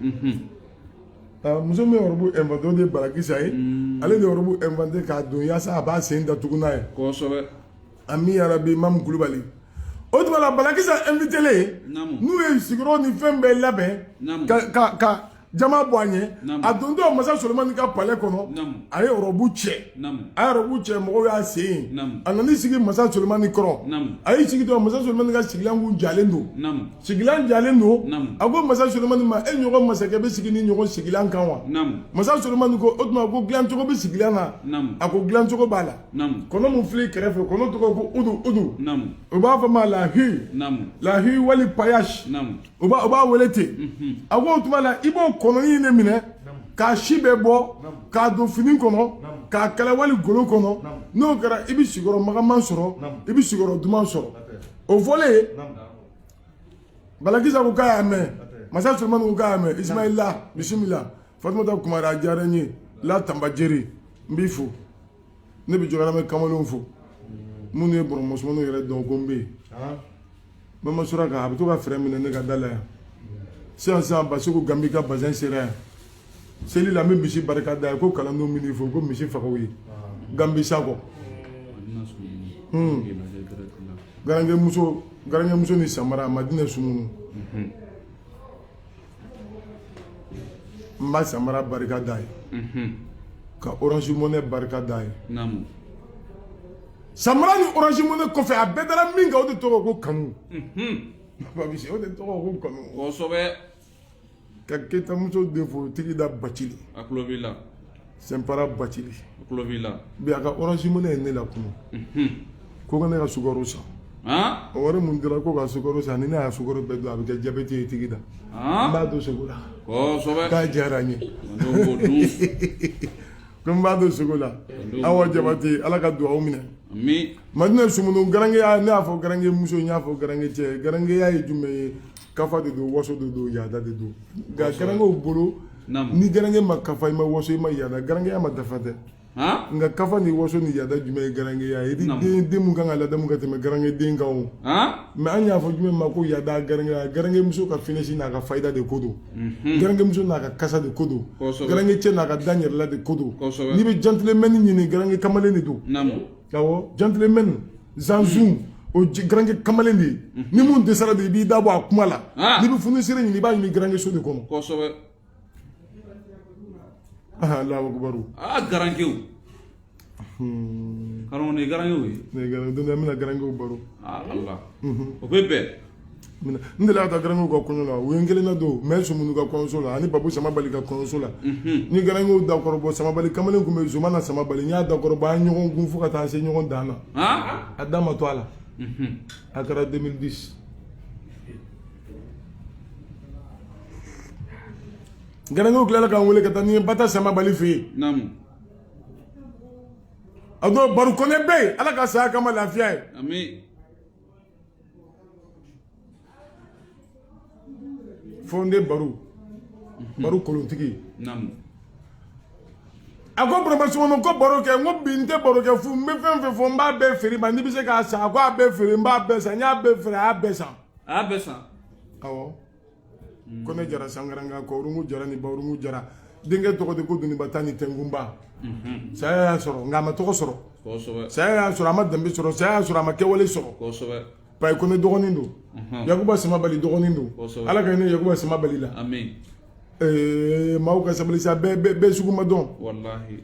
muso min ye ɔrɔbu inventé o de ye Balakisa ye ale de ye ɔrɔbu inventé k'a don yaasa a b'a sen datugu n'a ye ami yarabi Imam Kulubali o tuma na Balakisa invité len n'u ye sigiyɔrɔ ni fɛn bɛɛ labɛn ka jama bɔ an ɲɛ a dontɔ masa Solomani ka palais kɔnɔ a ye ɔrɔbu cɛ a ye ɔrɔbu cɛ mɔgɔw y'a sen yen a nan'i sigi masa Solomani kɔrɔ a y'i sigi dɔrɔn masa Solomani ka sigilan kun jalen don sigilan jalen don a ko masa Solomani ma e ɲɔgɔn masakɛ bɛ sigi ni ɲɔgɔn sigilan kan wa masa Solomani ko o tuma ko dilancogo bɛ sigilan na a ko dilancogo b'a la kɔnɔ min filɛ kɛrɛfɛ kɔnɔ tɔgɔ ko Udu o b'a fɔ ma lahi wali payash o b'a wele ten a ko o tuma la i b'o kɔnɔni ne minɛ k'a si bɛɛ bɔ k'a don fini kɔnɔ k'a kala wali golo kɔnɔ n'o kɛra i bɛ sigiyɔrɔ magaman sɔrɔ i bɛ sigiyɔrɔ duman sɔrɔ o fɔlen Balakisa ko k'a y'a mɛn masa Solomani ko k'a y'a mɛn Ismaïla bisimila Fatumata Kumara a diyara n ye la Tambajeri n b'i fo ne bɛ Jɔkɔrɔmɛ kamalenw fo minnu ye bɔrɔmɔsɔmaniw yɛrɛ dɔn ko n bɛ yen Mama Suraka a bɛ to ka fɛrɛ minɛ ne ka da la yan sisan Basiku Gambi ka bazin sera yan seli la n bɛ misi barika da ye ko kalandenw bɛ n'i fo ko misi fagaw ye Gambi Sakɔ garankɛmuso ni Samara Madinɛ Sumunu n b'a Samara barika da ye ka Orange Money barika da ye Samara ni Orange Money kɔfɛ a bɛɛ dara min kan o de tɔgɔ ko kanu Babisi o de tɔgɔ ko kanu kosɛbɛ ka ketamuso den fo tigi da Bacili a tulo b'i la Sɛnpara Bacili a tulo b'i la bi a ka Orange Money ye ne la kunu ko ka ne ka sukaro san o wari mun dira ko ka sukaro san ni ne y'a sukaro bɛɛ dun a bɛ kɛ jabɛti ye tigi da n b'a don sogo la k'a diyara n ye ko n b'a don sogo la awa Jabate ala ka dugawu minɛ Madina Sumunu garangeya ne y'a fɔ garange muso n y'a fɔ garange cɛ garangeya ye jumɛn ye kafa de don waso de don yaada de don nka garangew bolo ni garange ma kafa i ma waso i ma yaada garangeya ma dafa dɛ nka kafa ni waso ni yaada jumɛn ye garangeya ye den mun kan ka ladamu ka tɛmɛ garange den kan o mɛ an y'a fɔ jumɛn ma ko yaada garangeya garange muso ka finɛsi n'a ka fayida de ko don garange muso n'a ka kasa de ko don garange cɛ n'a ka da yɛrɛla de ko don n'i bɛ gentleman ɲini garange kamalen de don awɔ gentleman zanzu o garange kamalen de ye ni mun dɛsɛra de i b'i da bɔ a kuma la n'i bɛ funisere ɲini i b'a ɲini garange so de kɔnɔ Allahu akbar garangew karamɔgɔ nin ye garangew ye ne garange don dɔ n bɛna garangew baro Allah o bɛ bɛn n delila ka taa garangew ka kɔɲɔ la u ye n kelen na don mɛ Sumunu ka kɔɲɔso la ani Babu Samabali ka kɔɲɔso la ni garangew dakɔrɔbɔ Samabali kamalen tun bɛ Zumana Samabali n y'a dakɔrɔbɔ an ye ɲɔgɔn gun fo ka taa se ɲɔgɔn dan na a da ma to a la a kɛra 2010 garangew tilala k'an wele ka taa ni ye Bata Samabali fɛ yen a don Baru Kɔnɛ bɛ yen ala ka saya kama lafiya ye fo n de Baru kolontigi a ko Burama Sumano ko baro kɛ n ko bi n tɛ baro kɛ fu n bɛ fɛn fɛn fɔ n b'a bɛɛ feere ma n'i bɛ se k'a san a ko a bɛɛ feere n b'a bɛɛ san n y'a bɛɛ feere a y'a bɛɛ san awɔ ko ne jara Sangaranga Kɔrungu jara ni Bawurungu jara denkɛ tɔgɔ de ko Doniba ni Tɛnkunba saya y'a sɔrɔ nka a ma tɔgɔ sɔrɔ saya y'a sɔrɔ a ma danbe sɔrɔ saya y'a sɔrɔ a ma kɛwale sɔrɔ Bayi ko ne dɔgɔnin don Yakuba Samabali dɔgɔnin don ala ka ne Yakuba Samabali la maaw ka sabali sa bɛɛ sugu ma dɔn wallahi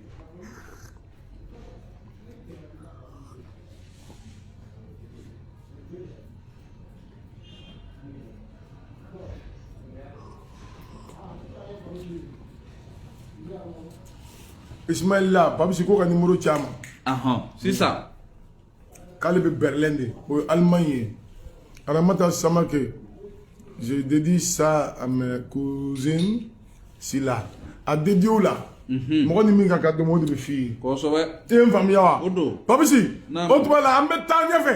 Ismaïla Babisi ko ka numéro ci a ma sisan k'ale bɛ Berlin de o ye Allemagne ye Aramata Samake je dédie ça à mes cousines Sila a dédié o la mɔgɔ ni min ka kan o de bɛ f'i ye i ye n faamuya wa Babisi o tuma la an bɛ taa ɲɛfɛ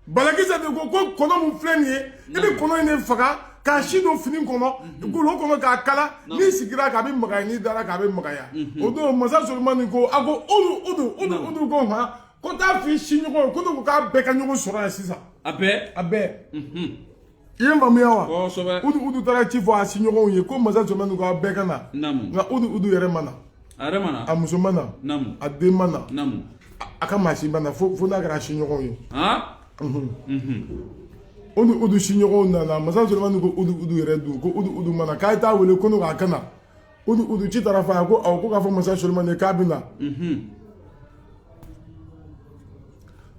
Balakisa de ko kɔnɔ mun filɛ nin ye i bɛ kɔnɔ in de faga k'a si don fini kɔnɔ golo kɔnɔ k'a kala n'i sigira k'a bɛ magaya n'i dara k'a bɛ magaya o don masa Solomani ko a ko Udu ko han ko t'a f'i si ɲɔgɔn ko ne ko k'a bɛɛ ka ɲɔgɔn sɔrɔ yan sisan a bɛɛ i ye n faamuya wa Udu taara ci fɔ a si ɲɔgɔnw ye ko masa Solomani ko a bɛɛ ka na nka Udu yɛrɛ ma na a muso ma na a den ma na a ka maa si ma na fo n'a kɛra a si ɲɔgɔnw ye Udu si ɲɔgɔnw nana masa Solomani ko Udu yɛrɛ dun ko Udu mana k'a ye taa wele ko ne k'a ka na Udu ci taara fɔ a ye ko awɔ ko k'a fɔ masa Solomani k'a bɛ na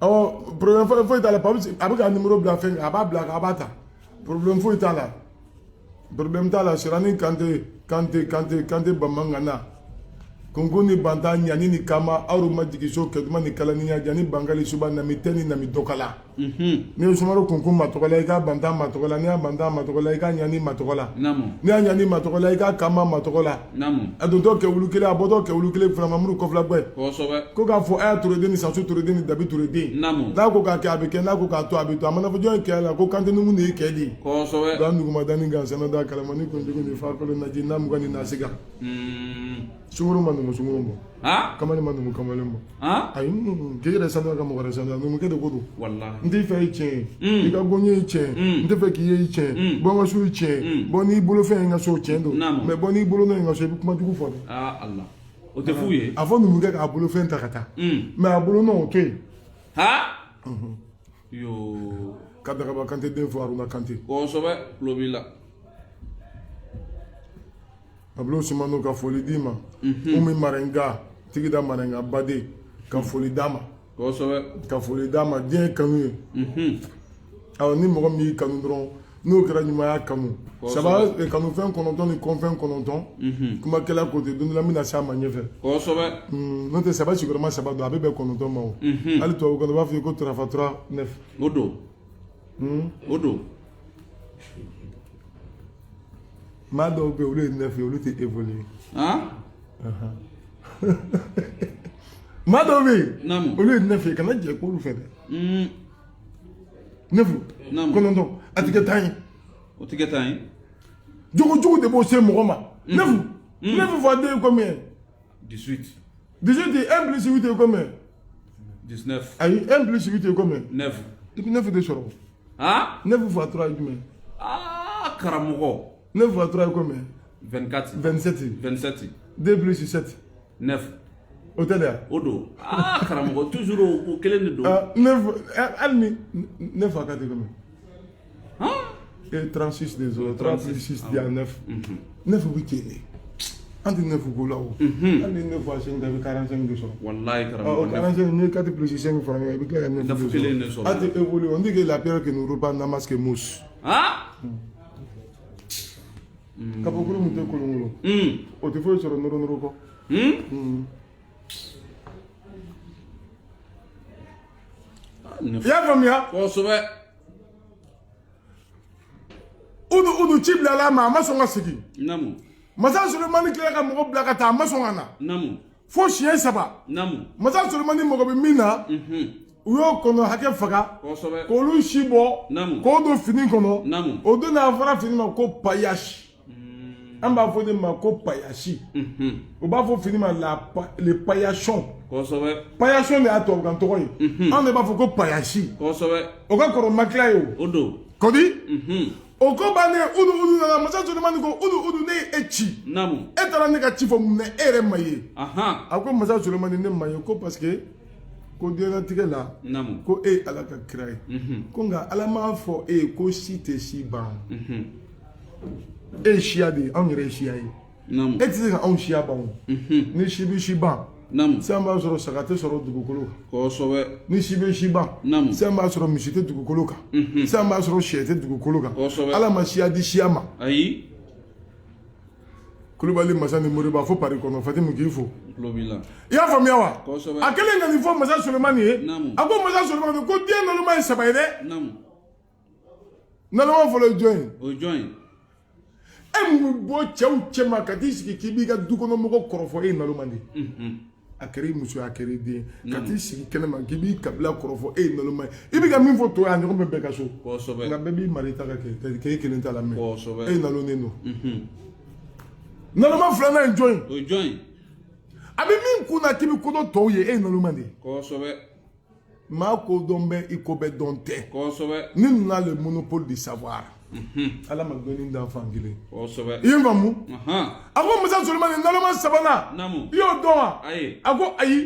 awɔ problème foyi t'a la a bɛ ka numéro bila fɛn a b'a bila a b'a ta problème foyi t'a la Sirani Kante Bamangana Kongo ni Banta ɲani ni Kama aw ma jigin so kɛtuma ni kalaniya jani Bangali Suba nami tɛ ni nami dɔkala ni ye Sumaworo Kunku ma tɔgɔ la i ka Banta ma tɔgɔ la n'i y'a Banta ma tɔgɔ la i ka ɲani ma tɔgɔ la n'i y'a ɲani ma tɔgɔ la i ka Kama ma tɔgɔ la a dontɔ kɛwulu kelen a bɔtɔ kɛwulu kelen Faramamuru Kɔfila Bɛɛ ko k'a fɔ a y'a Toreden ni Sansu Toreden ni Dabi Toreden n'a ko k'a kɛ a bɛ kɛ n'a ko k'a to a bɛ to a mana fɔ jɔn ye kɛ la ko Kante numu de ye kɛ de ye don dugumadaani gansanna da kalama ni kunjugu ni farikolo naji n'a mugan ni nasiga Sunguru ma numu sunguru bɔ kamalen ma numu kamalen bɔ ayi k'i yɛrɛ sanuya ka mɔgɔ wɛrɛ sanuya numukɛ de ko don n t'i fɛ i tiɲɛ i ka gonɲɛ i tiɲɛ n tɛ fɛ k'i ye i tiɲɛ bɔ n ka so i tiɲɛ bɔ n'i bolo fɛn ye n ka so tiɲɛ don mɛ bɔ n'i bolo n'o ye n ka so i bɛ kuma jugu fɔ dɛ o tɛ f'u ye a fɔ numukɛ k'a bolo fɛn ta ka taa mɛ a bolo n'o to yen ka Dagaba Kante den fɔ Aruna Kante kosɛbɛ tulo b'i la Pablo Sumano ka foli d'i ma Umi Marenga tigi da Marenga Bade ka foli d'a ma ka foli d'a ma diɲɛ kanu ye awɔ ni mɔgɔ min y'i kanu dɔrɔn n'o kɛra ɲumanya kanu saba kanufɛn kɔnɔntɔn ni kɔnfɛn kɔnɔntɔn kuma kɛla côté don dɔ la n bɛna s'a ma ɲɛfɛ n'o tɛ saba sigiyɔrɔma saba don a bɛ bɛn kɔnɔntɔn ma o hali tubabu kan u b'a fɔ ko turafatura 9 o don maa dɔw bɛ yen olu ye 9 ye olu tɛ évoluer maa dɔw bɛ yen olu ye 9 ye kana jɛ k'olu fɛ dɛ 9 kɔnɔntɔn a tɛ kɛ 10 ye o tɛ kɛ 10 ye jogo de b'o se mɔgɔ ma 9 fois 2 est combien 18 et 1 plus 8 est combien 19 ayi 1 plus 8 est combien 9 depuis 9 de sɔrɔ 9 fois 3 est combien karamɔgɔ 9 fois 3 est combien 24 27 2 plus 7 9 o tɛ de wa o don karamɔgɔ toujours o kelen de don 9 hali ni 9 fois 4 est combien et 36 désolé 3 plus 6 dit à 9 9 bɛ kelen an tɛ 9 ko la o hali ni 9 fois 5 bɛ 45 de sɔrɔ wallahi karamɔgɔ 45 ni 4 plus 5 fara ɲɔgɔn i bɛ tila ka 9 kelen de sɔrɔ an tɛ évoluer on dit que la pierre que nous repas n'a masque mousse kabakuru mun tɛ kolonkolon o tɛ foyi sɔrɔ nɔrɔ kɔ i y'a faamuya kosɛbɛ udu ci bilala a ma a ma sɔn ka segin namu masa Sulemani tila ka mɔgɔ bila ka taa a ma sɔn ka na namu fo siɲɛ 3 namu masa Sulemani mɔgɔ bɛ min na u y'o kɔnɔ hakɛ faga kosɛbɛ k'olu si bɔ namu k'o don fini kɔnɔ namu o don n'a fɔra fini ma ko payashi an b'a fɔ de ma ko payashi o b'a fɔ fini ma le payachon kosɛbɛ payachon de y'a tubabukan tɔgɔ ye an de b'a fɔ ko payashi kosɛbɛ o ka kɔrɔ makila ye o don kɔdi o ko bannen udu nana masa Sulemani ko udu ne ye e ci namu e taara ne ka ci fɔ mun na e yɛrɛ ma ye a ko masa Sulemani ne ma ye ko parce que ko diɲɛlatigɛ la namu ko e ye Ala ka kira ye ko nka Ala m'a fɔ e ye ko si tɛ si ban e ye siya de ye anw yɛrɛ ye siya ye e tɛ se ka anw siya ban o ni si bɛ si ban sisan b'a sɔrɔ saga tɛ sɔrɔ dugukolo kan kosɛbɛ ni si bɛ si ban sisan b'a sɔrɔ misi tɛ dugukolo kan sisan b'a sɔrɔ sɛ tɛ dugukolo kan Ala ma siya di siya ma ayi Kulubali masa ni Moriba fo pari kɔnɔ Fatimu k'i fo i y'a faamuya wa kosɛbɛ a kɛlen ka nin fɔ masa Sulemani ye a ko masa Sulemani ko diɲɛ naloma ye 3 ye dɛ naloma fɔlɔ ye jɔn ye o ye jɔn ye e mun bɛ bɔ cɛw cɛ ma ka t'i sigi k'i b'i ka dukɔnɔmɔgɔ kɔrɔfɔ e ye naloma de ye a kɛra i muso ye a kɛra i den ka t'i sigi kɛnɛ ma k'i b'i kabila kɔrɔfɔ e ye naloma ye i bɛ ka min fɔ tɔ ye a ɲɔgɔn bɛ bɛɛ ka so nka bɛɛ b'i mara i ta ka kɛ k'e kelen t'a la mɛ e ye nalonnen don naloma filanan ye jɔn ye o ye jɔn ye a bɛ min kun na k'i bɛ kodɔn tɔw ye e ye naloma de ye kosɛbɛ maa kodɔn bɛ i ko bɛɛ dɔn tɛ kosɛbɛ ni nana le monopole du savoir Ala ma dɔnni da fan kelen kosɛbɛ i ye n faamu a ko masa Sulemani naloma sabanan i y'o dɔn wa a ko ayi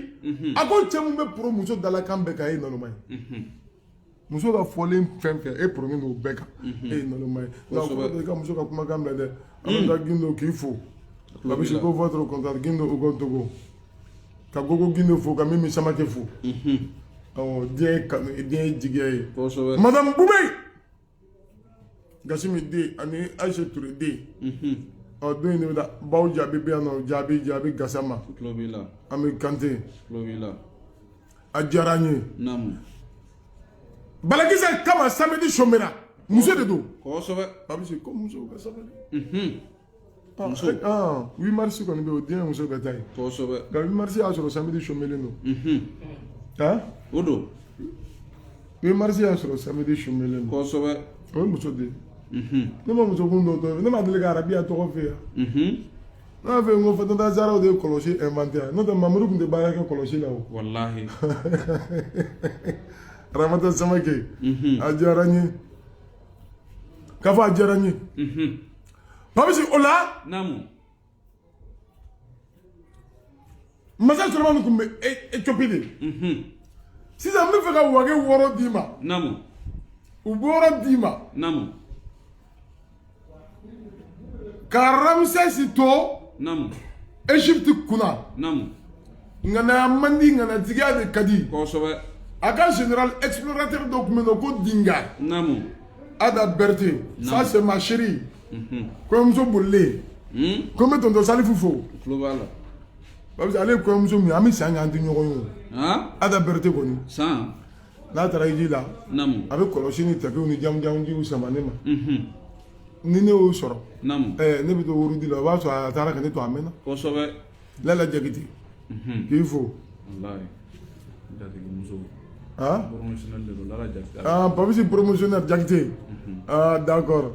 a ko cɛ mun bɛ poro muso dalakan bɛɛ kan e ye naloma ye muso ka fɔlen fɛn fɛn e poronen don o bɛɛ kan e ye naloma ye nka i ka muso ka kumakan bɛɛ dɛ an bɛ taa Gindo k'i fo a bɛ se ko votre contact Gindo Ogotogo ka Gogo Gindo fo ka Mimi Samake fo awɔ diɲɛ ye jigiya ye madame Boubé Gasimi den ani Ayise Ture den don in de bɛ taa baw jaabi bɛ yan nɔ jaabi Gasama an bɛ Kante a diyara an ye Balakisɛ kama samedi chômera muso de don a bɛ se ko muso ka sabali 8 mars kɔni bɛ o den ye muso bɛɛ ta ye nka 8 mars y'a sɔrɔ samedi chômelen don o don 8 mars y'a sɔrɔ samedi chômelen don o ye muso de ye ne ma muso kun dɔ tɔ ne ma deli ka arabiya tɔgɔ fɛ yan n'a fɛ yen ko Fatanta Zaraw de ye kɔlɔsi inventé yan n'o tɛ Mamadu tun tɛ baara kɛ kɔlɔsi la o wallahi Ramata Samake a diyara n ye k'a fɔ a diyara n ye Papisi o la masa Sulemani tun bɛ Éthiopie de sisan n bɛ fɛ ka wage 6 d'i ma u bɛ 6 d'i ma ka Ramsès to Égypte kunna ŋanaya man di ŋanatigiya de ka di a ka général explorateur dɔ tun bɛ yen nɔ ko Dinga Ada Berthe, ça c'est ma chérie. Comme ça, boulé. Comme ton salif fou. Parce que allez comme ça, mais ami c'est un antignon. Ada Berthe connu. Ça. Là, tu as dit là. Namu. Avec Colosini, tu as vu jam ou samanema. Nini au soro. Namu. Ne veut pas dire là, va sur la terre que tu amènes. Qu'on sauve. Là, la diagité. Il faut. Ah? Ah, pas si promotionnel diagité. Ah, d'accord.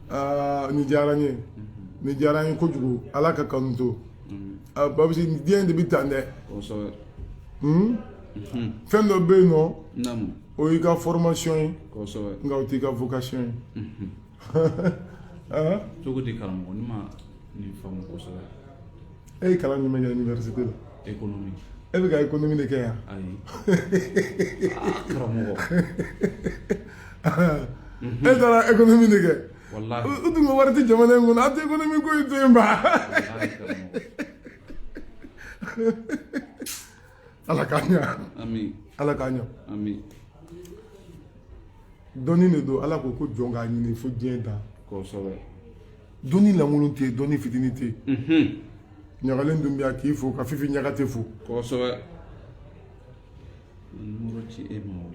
Ah, Nijarani. Nijarani Kojugo, Alaka Kanto. Ah, pas si bien de bitane. Qu'on sauve. Fin de B, non? Namu. Oika formation. Qu'on sauve. Ngautika vocation. Ah? Toko de Karamo, ni femme qu'on sauve. Et quand on est à l'université. Économie. Et le gars économie de Kenya. Aïe. Karamo. Et dans l'économie de Kenya. Wallahi. Où tu me vois, tu me dis, on a des économies qui sont bas. Ala Kanya. Ami. Ala Kanya. Ami. Doni ne do ala ko ko jonga ni fo dien da. Qu'on sauve. Doni la volonté, doni fitinité. Nyagalen dumbia ki fo ka fifi nyagate fo. Qu'on sauve. Numéro qui est mort.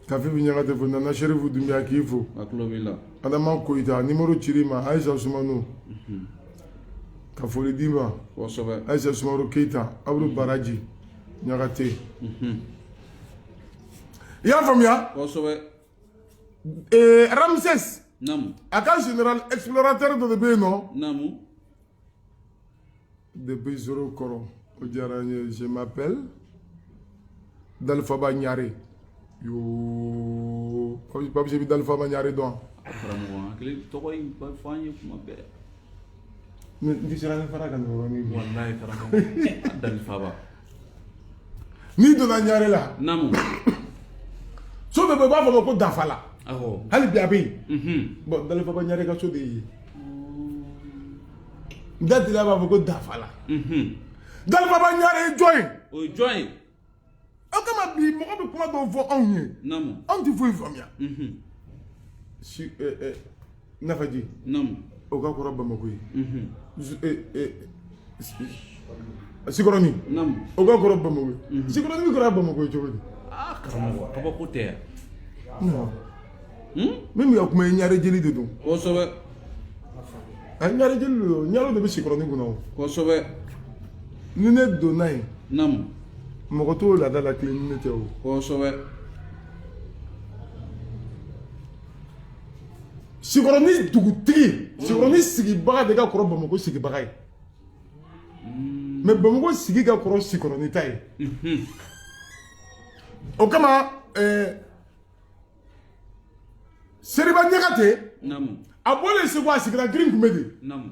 Ka fifi nyagate fo na sherifu dumbia ki fo. Aklobila. Adama koita numéro chirima Aisha Soumano. Ka foli dima. Qu'on sauve. Aisha Soumaro Keita, Abdou Baraji. Nyagate. Ya famia? Qu'on sauve. Ramsès. Namu. Aka général explorateur de Debe non? Namu. Depuis Zoro Koro. Je m'appelle Dalfaba Nyare. Yo. Pas j'ai vu Dalfaba Nyare donc. Karamo. Kile toko yi ba fanye kuma be. Mais dira ne fara kan do ni. Wallahi Karamo. Dalfaba. Ni do na Nyare la. Namu. So be ba fa ko dafala. Aho. Hali bi abi. Bon Dalfaba Nyare ka so de yi. Dati la ba fa ko dafala. Dalfaba Nyare join. O join. O kama bi mo ko be kuma do fo onye. Namu. On ti fo ifamia. Si Nafaji. Namu. O ka kora Bamako yi. Sikoroni. Namu. O ka kora Bamako yi. Sikoroni bi kora Bamako yi chobodi. Ah, Karamo. Kaba ko te. Non. Même ya kuma Nyare jeli de don. Qu'on sauve. Nyare jeli lo nyalo de bi sikoroni kuna o. Qu'on sauve. Ni ne do nai. Namu. Moko to la dala kle ni te o. Qu'on sauve. Sikoroni dugutigi. Sikoroni sigi baga de ka kora Bamako sigi baga yi. Mais Bamako sigi ka kora sikoroni ta yi. O kama Seriba Nyagate. Namu. A bole se wa sigira green kumedi. Namu.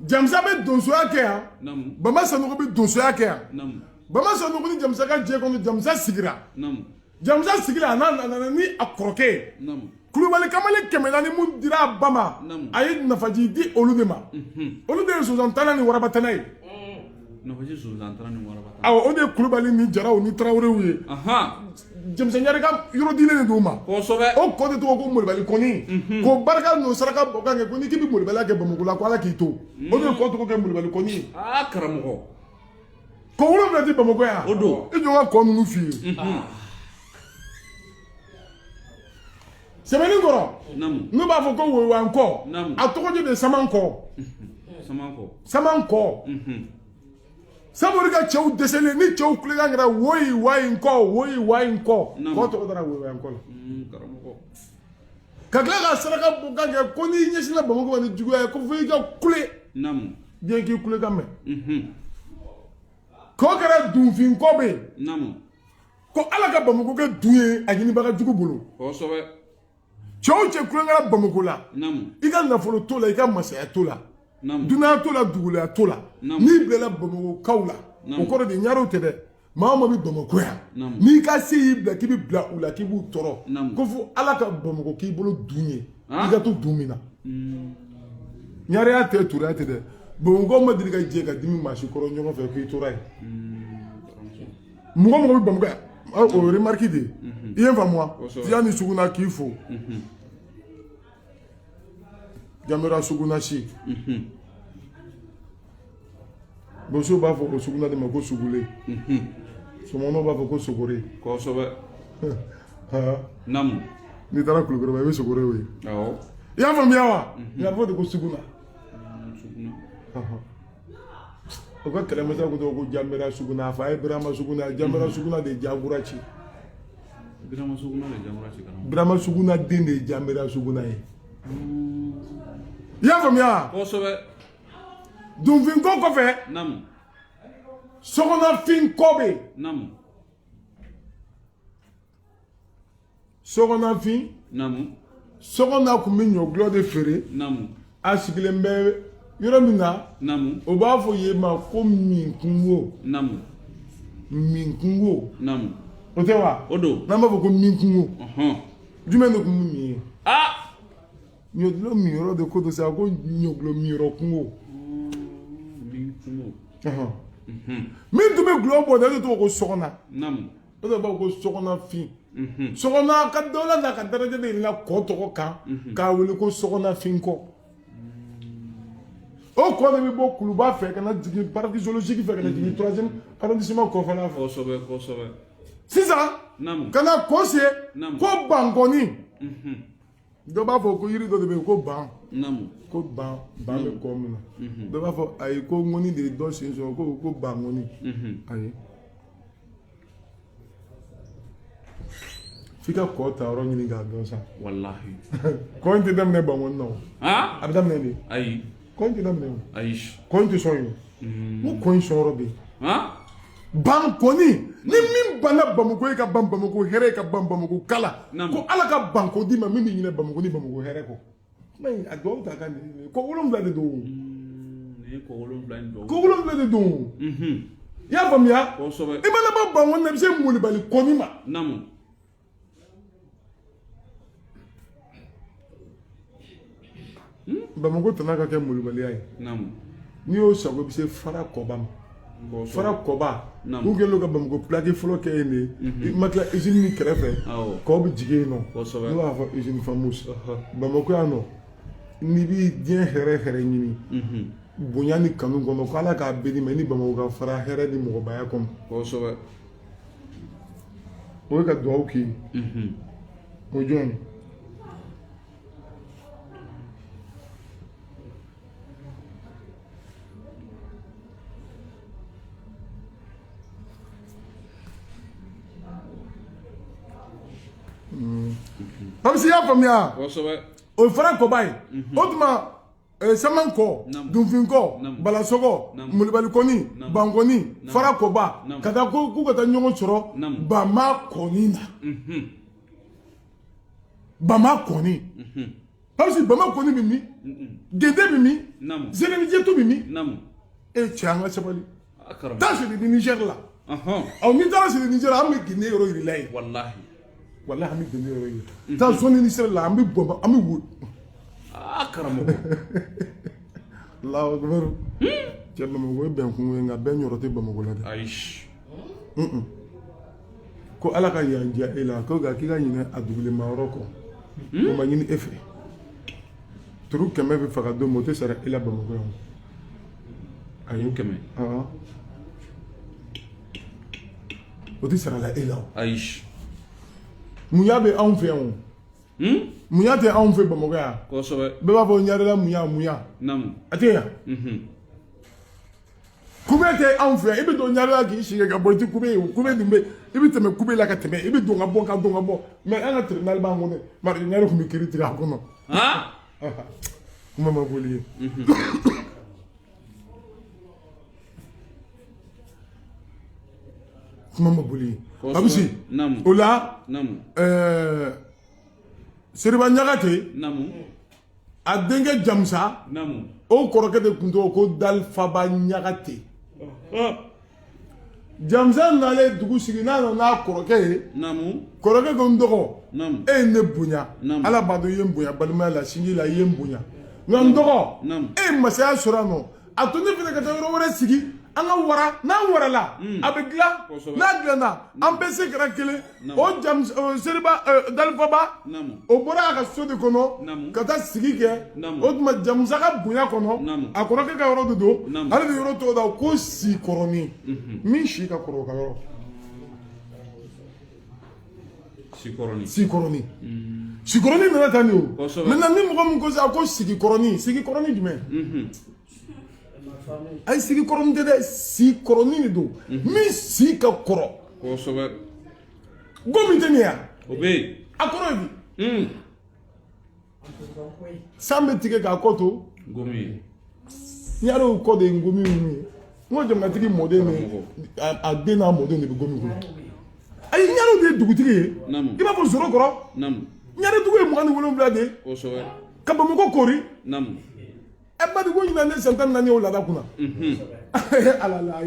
Jamsa be donsoya ke ya. Namu. Bama sanogo be donsoya ke ya. Namu. Bama sanogo ni jamsa ka je kono jamsa sigira. Namu. Jamsa sigira na ni akroke. Namu. Kulubali kamale kemela ni mun dira bama. Namu. Ayi nafaji di olu de ma. Olu de sozantana ni warabatana yi. Nafaji sozantana ni warabata. Awo o de kulubali ni jaraw ni traorew ye. Aha. Jamsa Nyare ka yoro dile ne do ma. Qu'on sauve. O ko de to ko molbali koni. Ko barka no saraka bokange ko ni kibi molbali ke Bamako la ko ala ki to. O de ko to ko ke molbali koni. Ah, Karamo. Ko wuro na di Bamako ya. Odo. E jo ko nu fi. Semeni ngoro. Namu. Nu ba fo ko wo wa nko. Namu. A to ko je de samanko. Samanko. Samanko. Samori ka chew desele ni chew kulega ngra woyi wai nko. Ko to ko dara wo wa nko. Karamo. Kakla ka saraka bokange ko ni nyesina Bamako ni jugu ko fo ka kule. Namu. Bien ki kule ka me. Ko kara dunfin ko be. Namu. Ko ala ka Bamako ke duye a nyini baga jugu bolo. Qu'on sauve. Chew che kule ngara Bamako la. Namu. I ka nafolo to la i ka masaya to la. Namu. Duna to la dugula to la. Ni blela Bamako kaula. O koro de nyaro te de. Mama bi Bamako ya. Ni ka se yi bla ki bi bla ula ki bu toro. Ko fu ala ka Bamako ki bolo dunye. I ka to dumina. Nyare ya te tura te de. Bongo ma diri ka je ka dimi mashi koro nyongo fe ki tura yi. Mugo bi Bamako ya. o remarque de i ye faamuwa fiya ni suguna k'i fo Jamera suguna si boso b'a fɔ ko suguna de ma ko sugule somɔnɔw b'a fɔ ko sogore kosɛbɛ namu n'i taara Kulukɔrɔba i bɛ sogore ye awɔ i y'a faamuya wa nka a fɔ de ko suguna o ka kɛlɛmasa ko ko Jamera suguna a fa ye Birama suguna Jamera suguna de ye Jagura ci Birama suguna de ye Jagura ci Birama suguna den de ye Jamera suguna ye i y'a faamuya kosɛbɛ dunfinko kɔfɛ namu sokɔnɔfinko bɛ yen namu sokɔnɔfin namu sokɔnɔ tun bɛ ɲɔgulɔ de feere namu a sigilen bɛ yɔrɔ min na namu o b'a fɔ yen ma ko minkungo namu minkungo namu o tɛ wa o don n'an b'a fɔ ko minkungo jumɛn de tun bɛ min ye ah ɲɔgulɔ min yɔrɔ de ko do sa ko ɲɔgulɔ min yɔrɔ kungo min tun bɛ gulɔ bɔ de tɔgɔ ko sokɔnɔ namu o de b'a fɔ ko sokɔnɔfin sokɔnɔ ka dɔ la n'a ka daraja de yɛlɛla kɔ tɔgɔ kan k'a wele ko sokɔnɔfinkɔ o kɔ de bɛ bɔ Kuluba fɛ ka na jigin parc zoologique fɛ ka na jigin 3e arrondissement kɔfɛla fɛ kosɛbɛ sisan namu ka na kɔ se namu ko Bankɔni dɔ b'a fɔ ko yiri dɔ de bɛ yen ko ban namu ko ban bɛ kɔ min na dɔ b'a fɔ ayi ko ŋɔni de ye dɔ sen sɔrɔ ko Bankɔni ayi f'i ka kɔ ta yɔrɔ ɲini k'a dɔn sa walahi kɔ in tɛ daminɛ Bankɔni na o a bɛ daminɛ de ayi kɔ in tɛ daminɛ o ayi kɔ in tɛ sɔn yen n ko kɔ in sɔn yɔrɔ bɛ yen Bankɔni ni min banna Bamako ye ka ban Bamako hɛrɛ ye ka ban Bamako kala ko Ala ka banko d'i ma min bɛ ɲinɛ Bamako ni Bamako hɛrɛ kɔ a duwawu ta ka nin kɔ 7 de don kɔ 7 de don i y'a faamuya i mana bɔ Bankɔni na i bɛ se Molibali kɔni ma namu Bamako tana ka kɛ Molibaliya ye namu n'i y'o sago i bɛ se Fara Kɔba ma Fara Kɔba u kɛlen ka Bamako pilaki fɔlɔ kɛ yen de i ma tila usine ni kɛrɛfɛ kɔ bɛ jigin yen nɔ n'o b'a fɔ usine Famous Bamako yan nɔ n'i b'i diɲɛ hɛrɛ ɲini bonya ni kanu kɔnɔ ko Ala k'a bɛn n'i ma i ni Bamako ka fara hɛrɛ ni mɔgɔbaya kɔnɔ o ye ka duwawu k'i ye o jɔn ye Pamsi y'a faamuya o Fara Kɔba ye o tuma Samankɔ Dunfinkɔ Balasɔgɔ Molibali kɔni Bankɔni Fara Kɔba ka taa k'u ka taa ɲɔgɔn sɔrɔ Bamakɔni na Bamakɔni Pamsi Bamakɔni bɛ min Gende bɛ min Zenelijɛtu bɛ min cɛ an ka sabali taa siri di Niger la n'i taara siri Niger an bɛ Gende yɔrɔ yir'i la yen walahi an bɛ Gende yɔrɔ yir'i la taa zone Niger la an bɛ bɔ an bɛ wo karamɔgɔ Alahu akibaru cɛ Bamako ye bɛnkun ye nka bɛn ɲɔrɔ tɛ Bamako la dɛ ayi ko Ala ka yan diya e la ko nka k'i ka ɲinɛ a dugulenma yɔrɔ kɔ o ma ɲini e fɛ turu 100 bɛ faga don min o tɛ sara e la Bamako yan ayi 100 o tɛ sara la e la ayi munya bɛ anw fɛ yan o munya tɛ anw fɛ Bamako yan kosɛbɛ bɛɛ b'a fɔ ɲarela munya a tɛ yan kube tɛ anw fɛ yan i bɛ don ɲarela k'i sigi ka bɔ i tɛ kube ye kube dun bɛ i bɛ tɛmɛ kube la ka tɛmɛ i bɛ don ka bɔ mais an ka tribunal b'an kɔnɔ Martin Ɲare tun bɛ kiiri tigɛ a kɔnɔ kuma ma boli ye kuma ma boli ye a bɛ se o la Seriba Ɲagate a denkɛ Jamusa o kɔrɔkɛ de tun tɔgɔ ko Dalfaba Ɲagate Jamusa nalen dugu sigi n'a nana kɔrɔkɛ ye kɔrɔkɛ ko n dɔgɔ e ye ne bonya Ala b'a dɔn i ye n bonya balimaya la sinji la i ye n bonya nka n dɔgɔ e ye masaya sɔrɔ yan nɔ a to ne fana ka taa yɔrɔ wɛrɛ sigi an ka wara n'an warala a bɛ dilan n'a dilanna an bɛɛ se kɛra kelen o seriba dalifaba o bɔra a ka so de kɔnɔ ka taa sigi kɛ o tuma jamusa ka bonya kɔnɔ a kɔrɔkɛ ka yɔrɔ de don ale de yɔrɔ tɔgɔ da ko sikɔrɔni min si ka kɔrɔ o ka yɔrɔ sikɔrɔni sikɔrɔni nana tan de o maintenant ni mɔgɔ min ko sisan ko sigikɔrɔni jumɛn ayi sigikɔrɔni tɛ dɛ sikɔrɔni de don min si ka kɔrɔ gomi tɛ nin ya o bɛ yen a kɔrɔ ye di san bɛ tigɛ k'a kɔ to n y'a dɔn o kɔ de ye gomi min ye n ko jamanatigi mɔden a den n'a mɔden de bɛ gomi kɔnɔ ayi n y'a dɔn de ye dugutigi ye i b'a fɔ zoro kɔrɔ ɲaretugu ye 27 de ye ka Bamakɔ kori ba de ko ɲinan ne san 14 y'o laada kunna ala la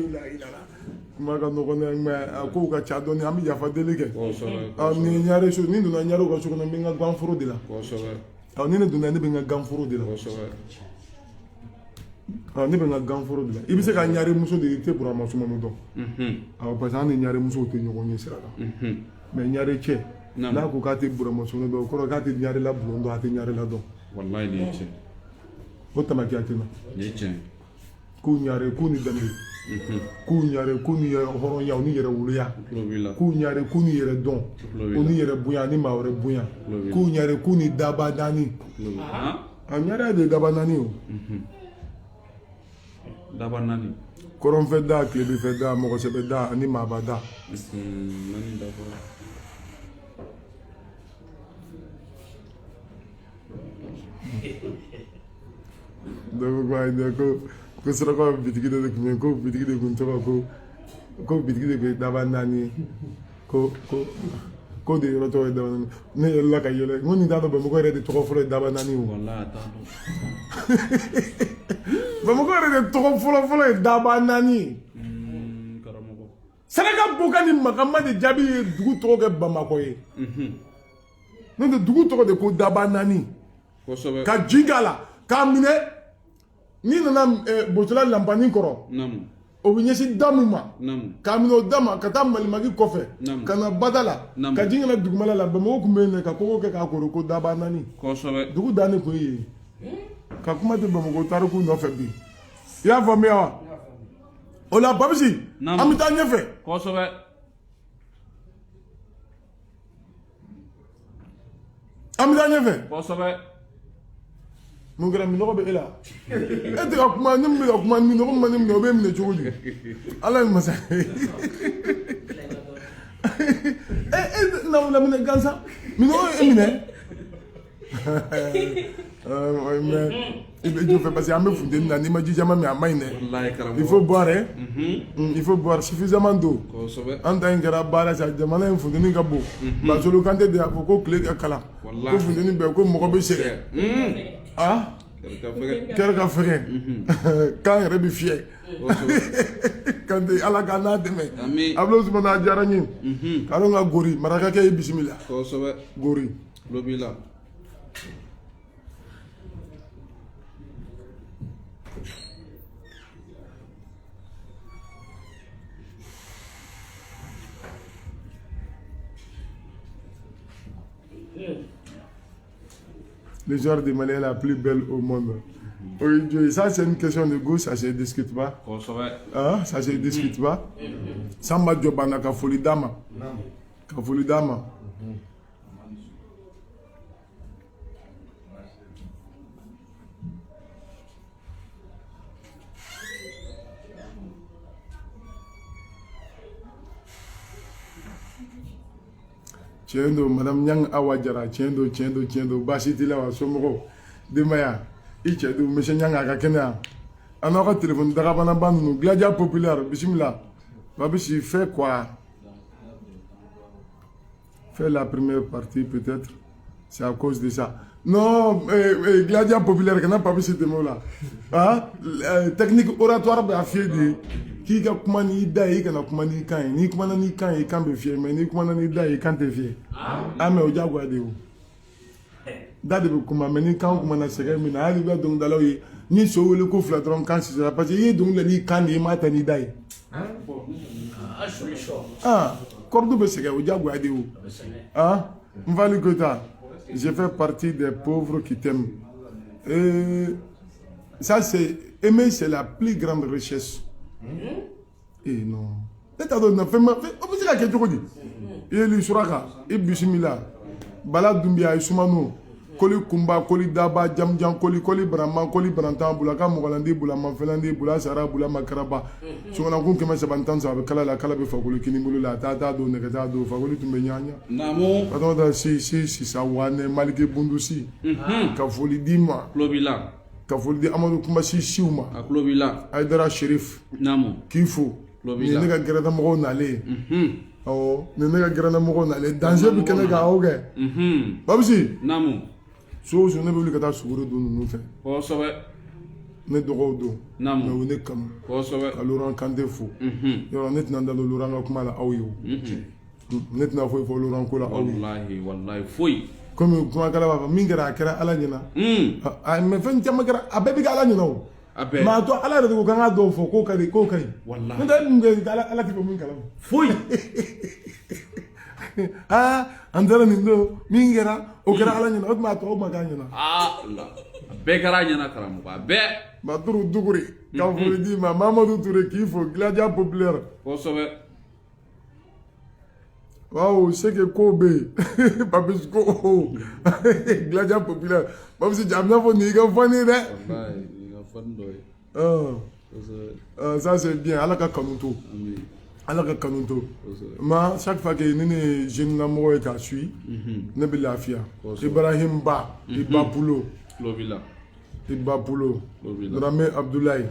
kuma ka nɔgɔn dɛ mais a kow ka ca dɔɔni an bɛ yafa deli kɛ ni ɲare so ni donna ɲarew ka so kɔnɔ n bɛ n ka ganforo de la ni ne donna ne bɛ n ka ganforo de la ne bɛ n ka ganforo de la i bɛ se ka ɲare muso de i tɛ Burama Sumano dɔn parce que an ni ɲare musow tɛ ɲɔgɔn ye sira la mais ɲare cɛ n'a ko k'a tɛ Burama Sumano dɔn o kɔrɔ k'a tɛ ɲare la bulon dɔn a tɛ ɲare la dɔn wallahi ni cɛ o tamakiya tɛ na ni cɛ k'u ɲare k'u ni danbe k'u ɲare k'u ni hɔrɔnya u ni yɛrɛ woloya k'u ɲare k'u ni yɛrɛ dɔn u ni yɛrɛ bonya ni maa wɛrɛ bonya k'u ɲare k'u ni daba naani a ɲare de ye daba naani o daba naani kɔrɔnfɛ da tilebinfɛ da mɔgɔsɛbɛ da ani maaba da ko surakaw bitigi de tun bɛ yen ko bitigi de tun tɔgɔ ko bitigi de bɛ daba naani ko de yɔrɔ tɔgɔ ye daba naani ne yɛlɛla ka yɛlɛ n ko nin t'a dɔn Bamakɔ yɛrɛ de tɔgɔ fɔlɔ ye daba naani o Bamakɔ yɛrɛ de tɔgɔ fɔlɔ ye daba naani Saraka Boka ni Makama de jaabi ye dugu tɔgɔ kɛ Bamakɔ ye n'o tɛ dugu tɔgɔ de ko daba naani ka ji k'a la k'a minɛ n'i nana Botola Lampanin kɔrɔ o bɛ ɲɛsin da min ma k'a minɛ o da ma ka taa Malimaki kɔfɛ ka na Bada la ka ji kana dugumala la Bamakɔ tun bɛ yen ka kɔgɔ kɛ k'a kori ko daba naani dugu da ne kun ye ka kuma tɛ Bamakɔ tariku nɔfɛ bi i y'a faamuya wa o la Babisi an bɛ taa ɲɛfɛ an bɛ taa ɲɛfɛ mun kɛra minɔgɔ bɛ e la e tɛ ka kuma ne bɛ ka kuma minɔgɔ ma ne minɛ o bɛ minɛ cogo di ala ye masa e na minɛ gansan minɔgɔ e minɛ i bɛ jo fɛ parce que an bɛ funteni na n'i ma ji jama min a ma ɲi dɛ il faut boire il faut boire suffisamment d'eau an ta in kɛra baara sa jamana in funteni ka bon Basolo Kante de y'a fɔ ko tile ka kalan ko funteni bɛɛ ko mɔgɔ bɛ sɛgɛn kɛra ka fɛgɛn kan yɛrɛ bɛ fiyɛ Kante ala k'a n'a dɛmɛ Abulayi Usumana a diyara n ye k'a dɔn ka Gori marakakɛ ye bisimila Gori l'histoire du Mali est la plus belle au monde. Oui, ça c'est une question de goût, ça se discute pas. Ah, ça se discute pas. Samba Jobana Kafoli Dama. Kafoli Dama. Tiendo, Madame Nyang Awajara, tiendo, Bashi Tilawa, Somoro, Demaya, Ichedu, M. Nyang Akakena. On aura téléphone d'Arabanaban, Gladia populaire, Bismillah. Babishi fait quoi? Fait la première partie peut-être. C'est à cause de ça. Non, Gladia populaire, qu'on n'a pas vu ce mot-là. Hein? Technique oratoire, bah, fier de. Qui a commandé d'ailleurs qu'on a commandé quand ni commandé ni quand et quand be fier mais ni commandé d'ailleurs quand te fier ah mais au diable de où date de commandé ni quand commandé c'est que mais na ali ba donc dalo yi ni so wele ko fila dɔrɔn kan sisera parce que i ye dɔnkili da n'i kan de ye i m'a ta n'i da ye kɔrɔdu bɛ sɛgɛn o diyagoya de o Nfali Goïta, je fais partie des pauvres qui t'aiment. Ça, c'est aimer, c'est la plus grande richesse. Et non. Et t'as donné, fais-moi, on peut dire à quelque chose. Il est suraka, il bisimila, Bala Doumbia, Soumano, Koli Kumba, Koli Daba, Jamjan, Koli Brahman, Koli Brantan, Boulaka, Mogalandi, Boulama, Felandi, Boula, Sara, Boula, Makaraba. Soumanakoum, Kema Sabantan, Kala, la Kalabe, Fakoli, Kinibula, Tata, do Nekatado, Fakoli, Tumenyanya. Namo. Pardon, si, Sawane, Malike Bundusi. Kafoli Dima. Klobila. Kafoli di Amadou Kumasi Siuma. Klobila. Aydara Sherif. Namo. Kifo. Klobila. Ni nega Gerada Mogo Nale. Ni nega Gerada Mogo Nale. Danger bi Kenega Oge. Babsi. Namo. So ne bɛ wuli ka taa sugoro don ninnu fɛ kosɛbɛ ne dɔgɔw don naamu mais o ne kanu kosɛbɛ ka Laurent Kante fo yɔrɔ ne tɛna n da don Laurent ka kuma la aw ye o ne tɛna foyi fɔ Laurent ko la aw ye wallahi foyi komi kumakala b'a fɔ min kɛra a kɛra Ala ɲɛna mais fɛn caman kɛra a bɛɛ bɛ kɛ Ala ɲɛna o mais a to Ala yɛrɛ de ko k'an ka dɔw fɔ k'o ka di wallahi n'o tɛ e dun kɛ Ala tɛ bɔ min kalama foyi an taara nin don min kɛra o kɛra Ala ɲɛna o tuma a tɔw ma k'a ɲɛna bɛɛ kɛra ɲɛna karamɔgɔ a bɛɛ Maturu Duguri ka foli d'i ma Mamadou Touré k'i fo Gladiateur populaire kosɛbɛ waaw c'est que ko bɛ yen Papis ko Gladiateur populaire Papis jamana fɔ nin i ka fani dɛ wallahi i ka fani dɔ ye ça c'est bien Ala ka kanu to Ala ka kanu to ma chaque fois que ne ne jeune lamɔgɔ ye k'a suit ne bɛ lafiya Ibrahim Ba Iba Pulo Iba Pulo Dramé Abdoulaye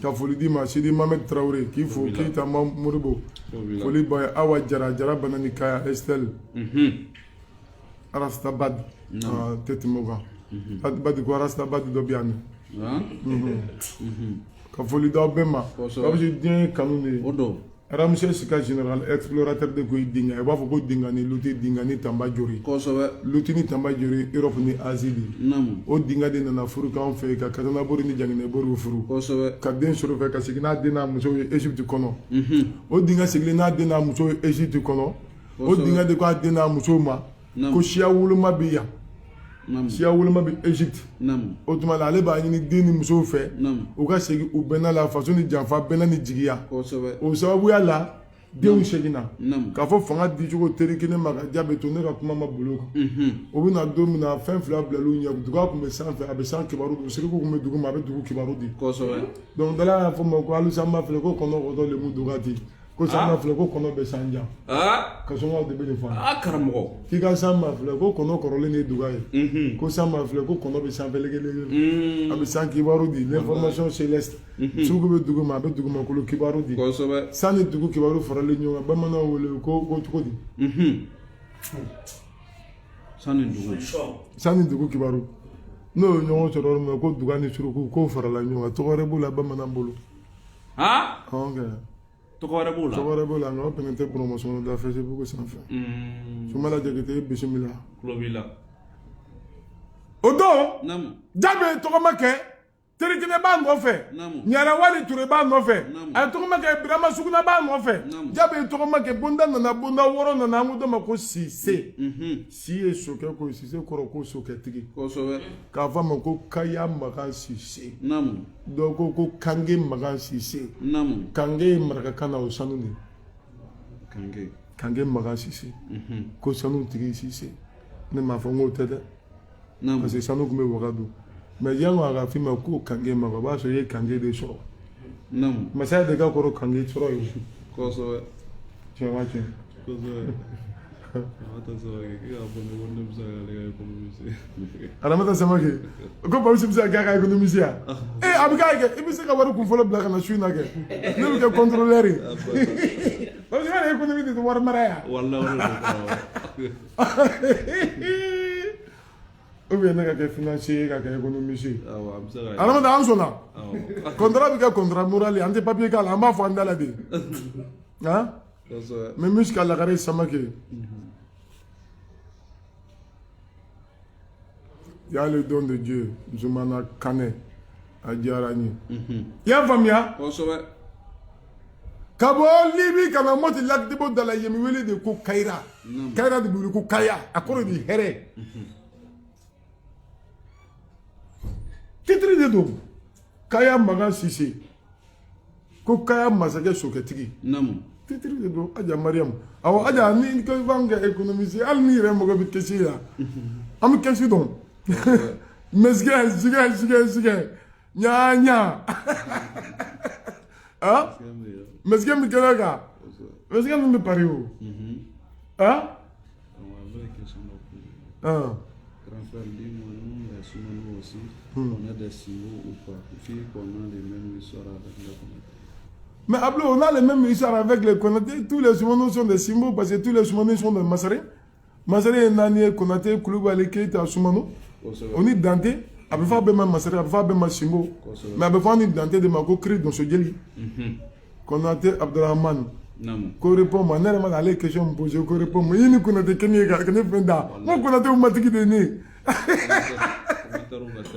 ka foli d'i ma Sidi Mohamed Traoré k'i fo k'i ta Moribo foli b'a ye Awa Jara Banani Kaya Estelle Arastabad tɛ tɛmɛ o kan Badi ko Arastabad dɔ bɛ yan ka foli d'aw bɛɛ ma Babsi diɲɛ ye kanu de ye Ramsey Sika général explorateur de koy dinga i b'a fɔ ko dinga ni luti dinga ni Tamba Jori kosɛbɛ luti ni Tamba Jori Europe ni Asie de o dinga de nana furu k'anw fɛ ka Katanabori ni Janginɛbori furu kosɛbɛ ka den sɔrɔ fɛ ka segin n'a den n'a muso ye Egypte kɔnɔ o dinga sigilen n'a den n'a muso ye Egypte kɔnɔ o dinga de ko a den n'a muso ma ko siya woloma bɛ yan siya woloma bɛ Egypte o tuma la ale b'a ɲini den ni musow fɛ u ka segin u bɛnna la faso ni janfa bɛnna ni jigiya o sababuya la denw seginna k'a fɔ fanga dicogo teriki ne ma ka jaabi to ne ka kuma ma bolo kan o bɛna don min na fɛn fila bilal'u ɲɛ duga tun bɛ sanfɛ a bɛ san kibaru di siriku tun bɛ dugu ma a bɛ dugu kibaru di donc dala y'a fɔ ma ko Alusanba filɛ ko kɔnɔ kɔtɔ lemu dugati ko sanba filɛ ko kɔnɔ bɛ sanjan ka sɔngɔw de bɛ nin fɔ karamɔgɔ k'i ka sanba filɛ ko kɔnɔ kɔrɔlen de ye duga ye ko sanba filɛ ko kɔnɔ bɛ sanfɛ lege a bɛ san kibaru di l'information céleste sugu bɛ dugu ma a bɛ dugumakolo kibaru di sanni dugu kibaru faralen ɲɔgɔn kan bamananw wele ko cogo di sanni dugu kibaru n'o ye ɲɔgɔn sɔrɔ yɔrɔ min ko duga ni suruku k'o farala ɲɔgɔn kan tɔgɔ wɛrɛ b'o la bamanan bolo tɔgɔ wɛrɛ b'o la nka o fɛnɛ tɛ promotion da Facebook sanfɛ Sumala Jakite bisimila o don Jabe tɔgɔma kɛ Terikɛnɛ b'a nɔfɛ Ɲarawali Ture b'a nɔfɛ a ye tɔgɔma kɛ Birama Suguna b'a nɔfɛ Jabe tɔgɔma kɛ Bonda nana Bonda wɔɔrɔ nana an ko dɔ ma ko Sise si ye sokɛ ko Sise kɔrɔ ko sokɛtigi k'a fɔ a ma ko Kaya Magan Sise dɔw ko Kange Magan Sise Kange ye marakakan na o sanu de Kange Magan Sise ko sanu tigi Sise ne m'a fɔ n k'o tɛ dɛ parce que sanu tun bɛ Wagadu mais yango a ka f'i ma ko Kange Magan o b'a sɔrɔ i ye Kange de sɔrɔ masaya de ka kɔrɔ Kange sɔrɔ ye tiɲɛ ma tiɲɛ Aramata Samake ko Babsi bɛ se ka kɛ a ka économiste ya a bɛ k'a kɛ i bɛ se ka wari kunfɔlɔ bila ka na su in na kɛ ne bɛ kɛ contrôleur ye Babsi ka économie de tɛ wari mara ya ou bien ne ka kɛ financier ye ka kɛ économiste ye Aramata an sɔnna contrat bɛ kɛ contrat moral ye an tɛ papier k'a la an b'a fɔ an da la de mais Miska Lakare Samake il y a le don de Dieu Zoumana Kane a diyara n ye i y'a faamuya ka bɔ libi ka na moti Lac de Beau da la yen bɛ wele de ko Kayira Kayira de bɛ wele ko Kaya a kɔrɔ de hɛrɛ titre de don Kaya Magan Cissé ko Kaya masakɛ sokɛtigi titre de don Aja Mariam awɔ Aja ni ko b'an kɛ économiste hali ni yɛrɛ mɔgɔ bɛ kɛsi la an bɛ kɛsi dɔn mesgɛ sigɛ ɲaa ah mesgɛ min kɛra kan mesgɛ min bɛ pari o ah Grand frère, dis-moi, nous, les Soumanos aussi, on a des symboles ou pas? Puis qu'on a les mêmes histoires avec les Konaté. Mais Ablo, on a les mêmes histoires avec les Konaté. Tous les Soumanos sont des symboles parce que tous les Soumanos sont des Massaré. Massaré, Nani, Konaté, Koulibaly, Keita, Soumano. On est denté. A bɛ fɔ a bɛɛ ma Massaré, a bɛ fɔ a bɛɛ ma Simbo. Mais a bɛ fɔ a ni denté de ma ko Kiri Donso Jeli. Konaté, Abdurrahman. Ko répond ma ne yɛrɛ ma ale question me poser ko répond ma i ni Konaté kɛ ne ye ka ne fɛn da n ko Konaté matigi de ye ne ye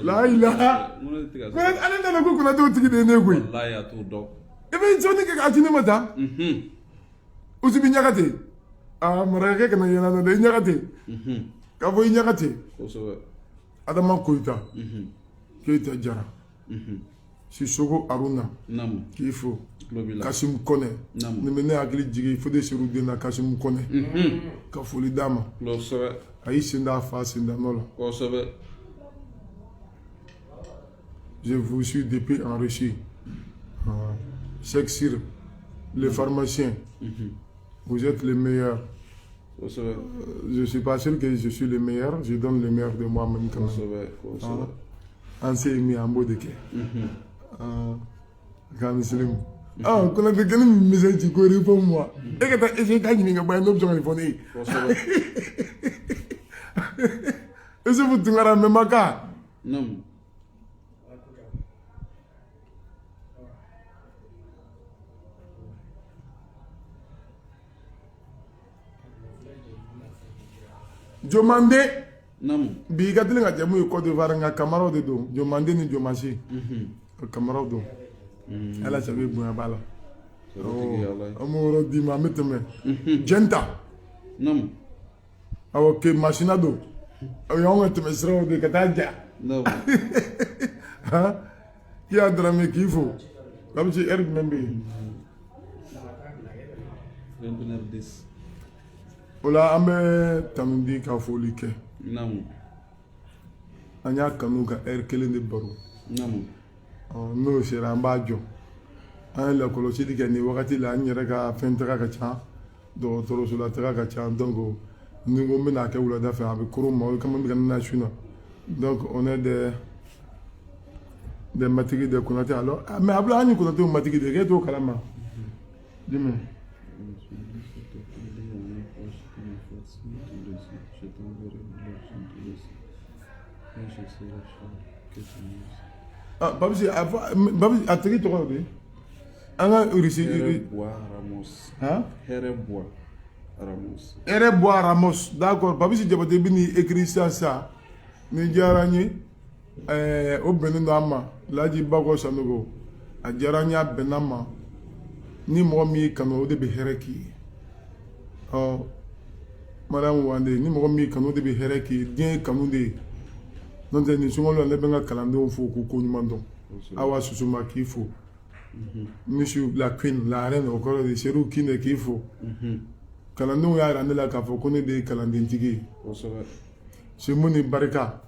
la ilaha ale nana ko Konaté tigi de ye ne ye koyi i bɛ sɔnni kɛ k'a ci ne ma tan Usubi Ɲagate marakakɛ kana yɛlɛ na dɛ i Ɲagate k'a fɔ i Ɲagate Adama Koyita Keita Jara Sissoko Aruna k'i fo Kasim Kone ni bɛ ne hakili jigin Fode Seru den na Kasim Kone ka foli d'a ma a y'i sen da a fa sen da nɔ la je vous suis depuis en Russie Cheikh Sir le pharmacien vous êtes le meilleur je suis pas sûr que je suis le meilleur je donne le meilleur de moi-même quand même an se mi an b'o de kɛ ka muslim Konaté kɛ ni misɛn ci ko répond moi e ka taa essayer k'a ɲininka ba ye n'o bɛ sɔn ka nin fɔ ne ye Yusufu Tunkara Memaka Jomande bi i ka teli ka jamu ye Côte d'Ivoire nka Kamaraw de don Jomande ni Jomasi Kamaraw don ala sago bonya b'a la an b'o yɔrɔ d'i ma an bɛ tɛmɛ Jenta awɔ ke Masina don o y'anw ka tɛmɛ siraw de ka taa ja i y'a Darame k'i fo Babsi heure jumɛn bɛ yen o la an bɛ tanu di ka foli kɛ an y'a kanu ka heure kelen de baro n'o sera an b'a jɔ an ye lakɔlɔsili kɛ nin wagati la an yɛrɛ ka fɛn taga ka ca dɔgɔtɔrɔsola taga ka ca donc ni ko n bɛna kɛ wulada fɛ a bɛ koron ma o kama n bɛ ka ne na su na donc on est des matigi de Konaté alors mais Abdou an ni Konaté matigi de k'e t'o kalama jumɛn Babsi a tigi tɔgɔ de an ka Russie Hɛrɛbuwa Ramos d'accord Babsi Jabate bɛ nin écrit sisan ni diyara n ye o bɛnnen don an ma Laji Bako Sanogo a diyara n ye a bɛnna n ma ni mɔgɔ min y'i kanu o de bɛ hɛrɛ k'i ye Mariam Wande ni mɔgɔ min y'i kanu o de bɛ hɛrɛ k'i ye diɲɛ ye kanu de ye n'o tɛ nin sunkalo la ne bɛ n ka kalandenw fo k'u ko ɲuman dɔn Awa Susuma k'i fo Monsieur la Queen la reine o kɔrɔ de Seru Kine k'i fo kalandenw y'a jira ne la k'a fɔ ko ne de ye kalandentigi ye Semuni Barika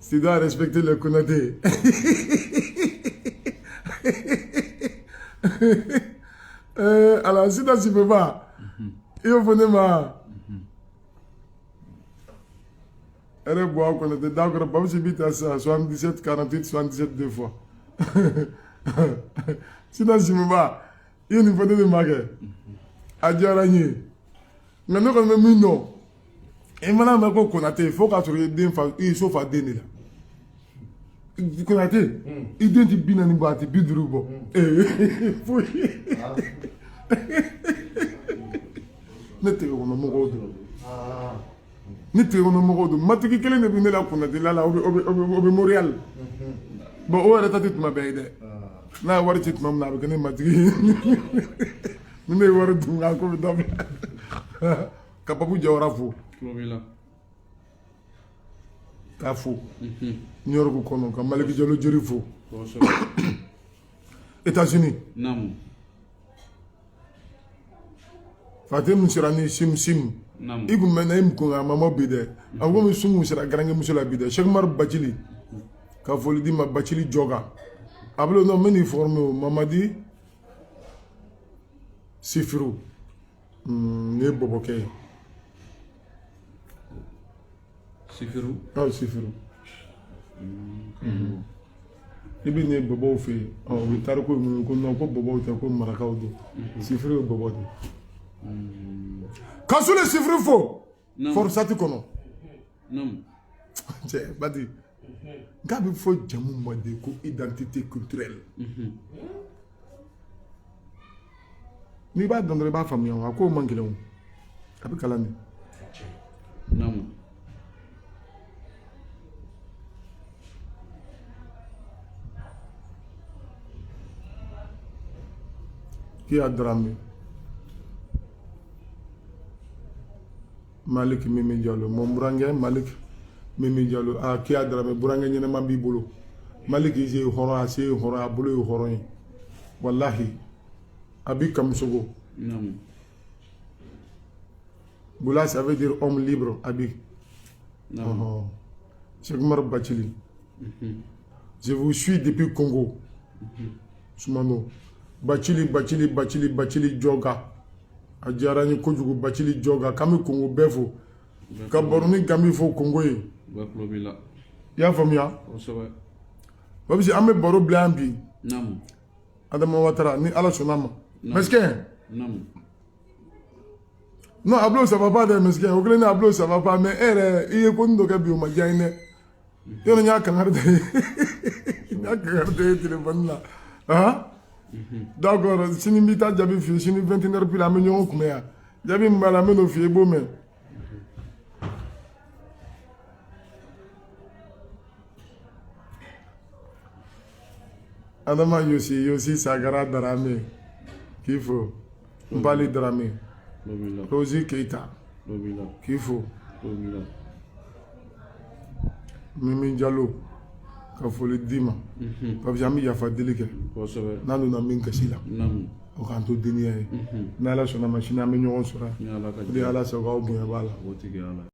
tu dois respecter les Konaté alors si tu peux pas il faut ne ma Hɛrɛbuwa Konaté d'accord Babsi bi ta sa 77 48 77 deux fois sinon si me ba i ye nin fɔ ne de ma kɛ a diyara n ye nka ne kɔni bɛ min dɔn i mana mɛn ko Konaté fo k'a sɔrɔ i ye so fa den de la Konaté i den ti 40 bɔ a ti 50 bɔ foyi ne tɛgɛ kɔnɔ mɔgɔw dɔrɔn ni tɛgɛkɔnɔmɔgɔw don matigi kelen de bɛ ne la kunnatila la o bɛ Montréal bon o yɛrɛ ta tɛ tuma bɛɛ ye dɛ n'a ye wari ci tuma min na a bɛ kɛ ne matigi ye ni ne ye wari dun a ko bɛ dabila ka Papu Jawara fo k'a fo New York kɔnɔ ka Maliki Jalo Jeri fo États-Unis Fatim sera ni sim i kun mɛnna i kun a mama bi dɛ a ko mi sungun sera garange muso la bi dɛ Cheikh Umar Bacili ka foli di ma Bacili Jɔga a bolo non meni formé o Mamadi Sifiru ne bɔbɔkɛ ye Sifiru Sifiru i bi ne bɔbɔw fɛ yen u bɛ tariku minnu ko non ko bɔbɔw tɛ ko marakaw don Sifiru ye bɔbɔ de ka Sule Sifiri fo Forosati kɔnɔ cɛ Badi k'a bɛ fɔ jamu mɔden ko identité culturelle n'i b'a dɔn dɔrɔn i b'a faamuya a k'o man gɛlɛn o a bɛ kalan de Kiya Drame Malik Mimi Diallo mon burankɛ Malik Mimi Diallo Kiya Drame burankɛ ɲɛnama b'i bolo Malik i se hɔrɔn a se ye hɔrɔn a bolo ye hɔrɔn ye wallahi a b'i Kamusogo Boula ça veut dire homme libre Abi Cheikh Umar Bacili je vous suis depuis Congo Soumano Bacili Jɔga a diyara n ye kojugu Bacili Jɔga k'an bɛ Congo bɛɛ fo ka Baroni Gambi fo Congo ye i y'a faamuya Babisi an bɛ baro bila yan bi Adama Ouattara ni Ala sɔnna ma mesquin non a ça va pas dɛ mesquin o kelen a ça va pas mais e yɛrɛ i ye ko nin dɔ kɛ bi o ma diya n ye dɛ yɔrɔ n y'a kankari da ye téléphone la d'accord sini n bɛ taa jaabi f'i ye sini 21h pile an bɛ ɲɔgɔn kunbɛn yan jaabi min b'a la n bɛ n'o f'i ye i b'o mɛn Adama Yosi Sagara Darame k'i fo Mbali Darame Rosi Keita k'i fo Mimi Diallo ka foli d'i ma parce que an bɛ yafa deli kɛ n'an donna min kasi la o k'an to deniya ye n'Ala sɔnna ma sini an bɛ ɲɔgɔn sɔrɔ o de ye Ala sago aw bonya b'a la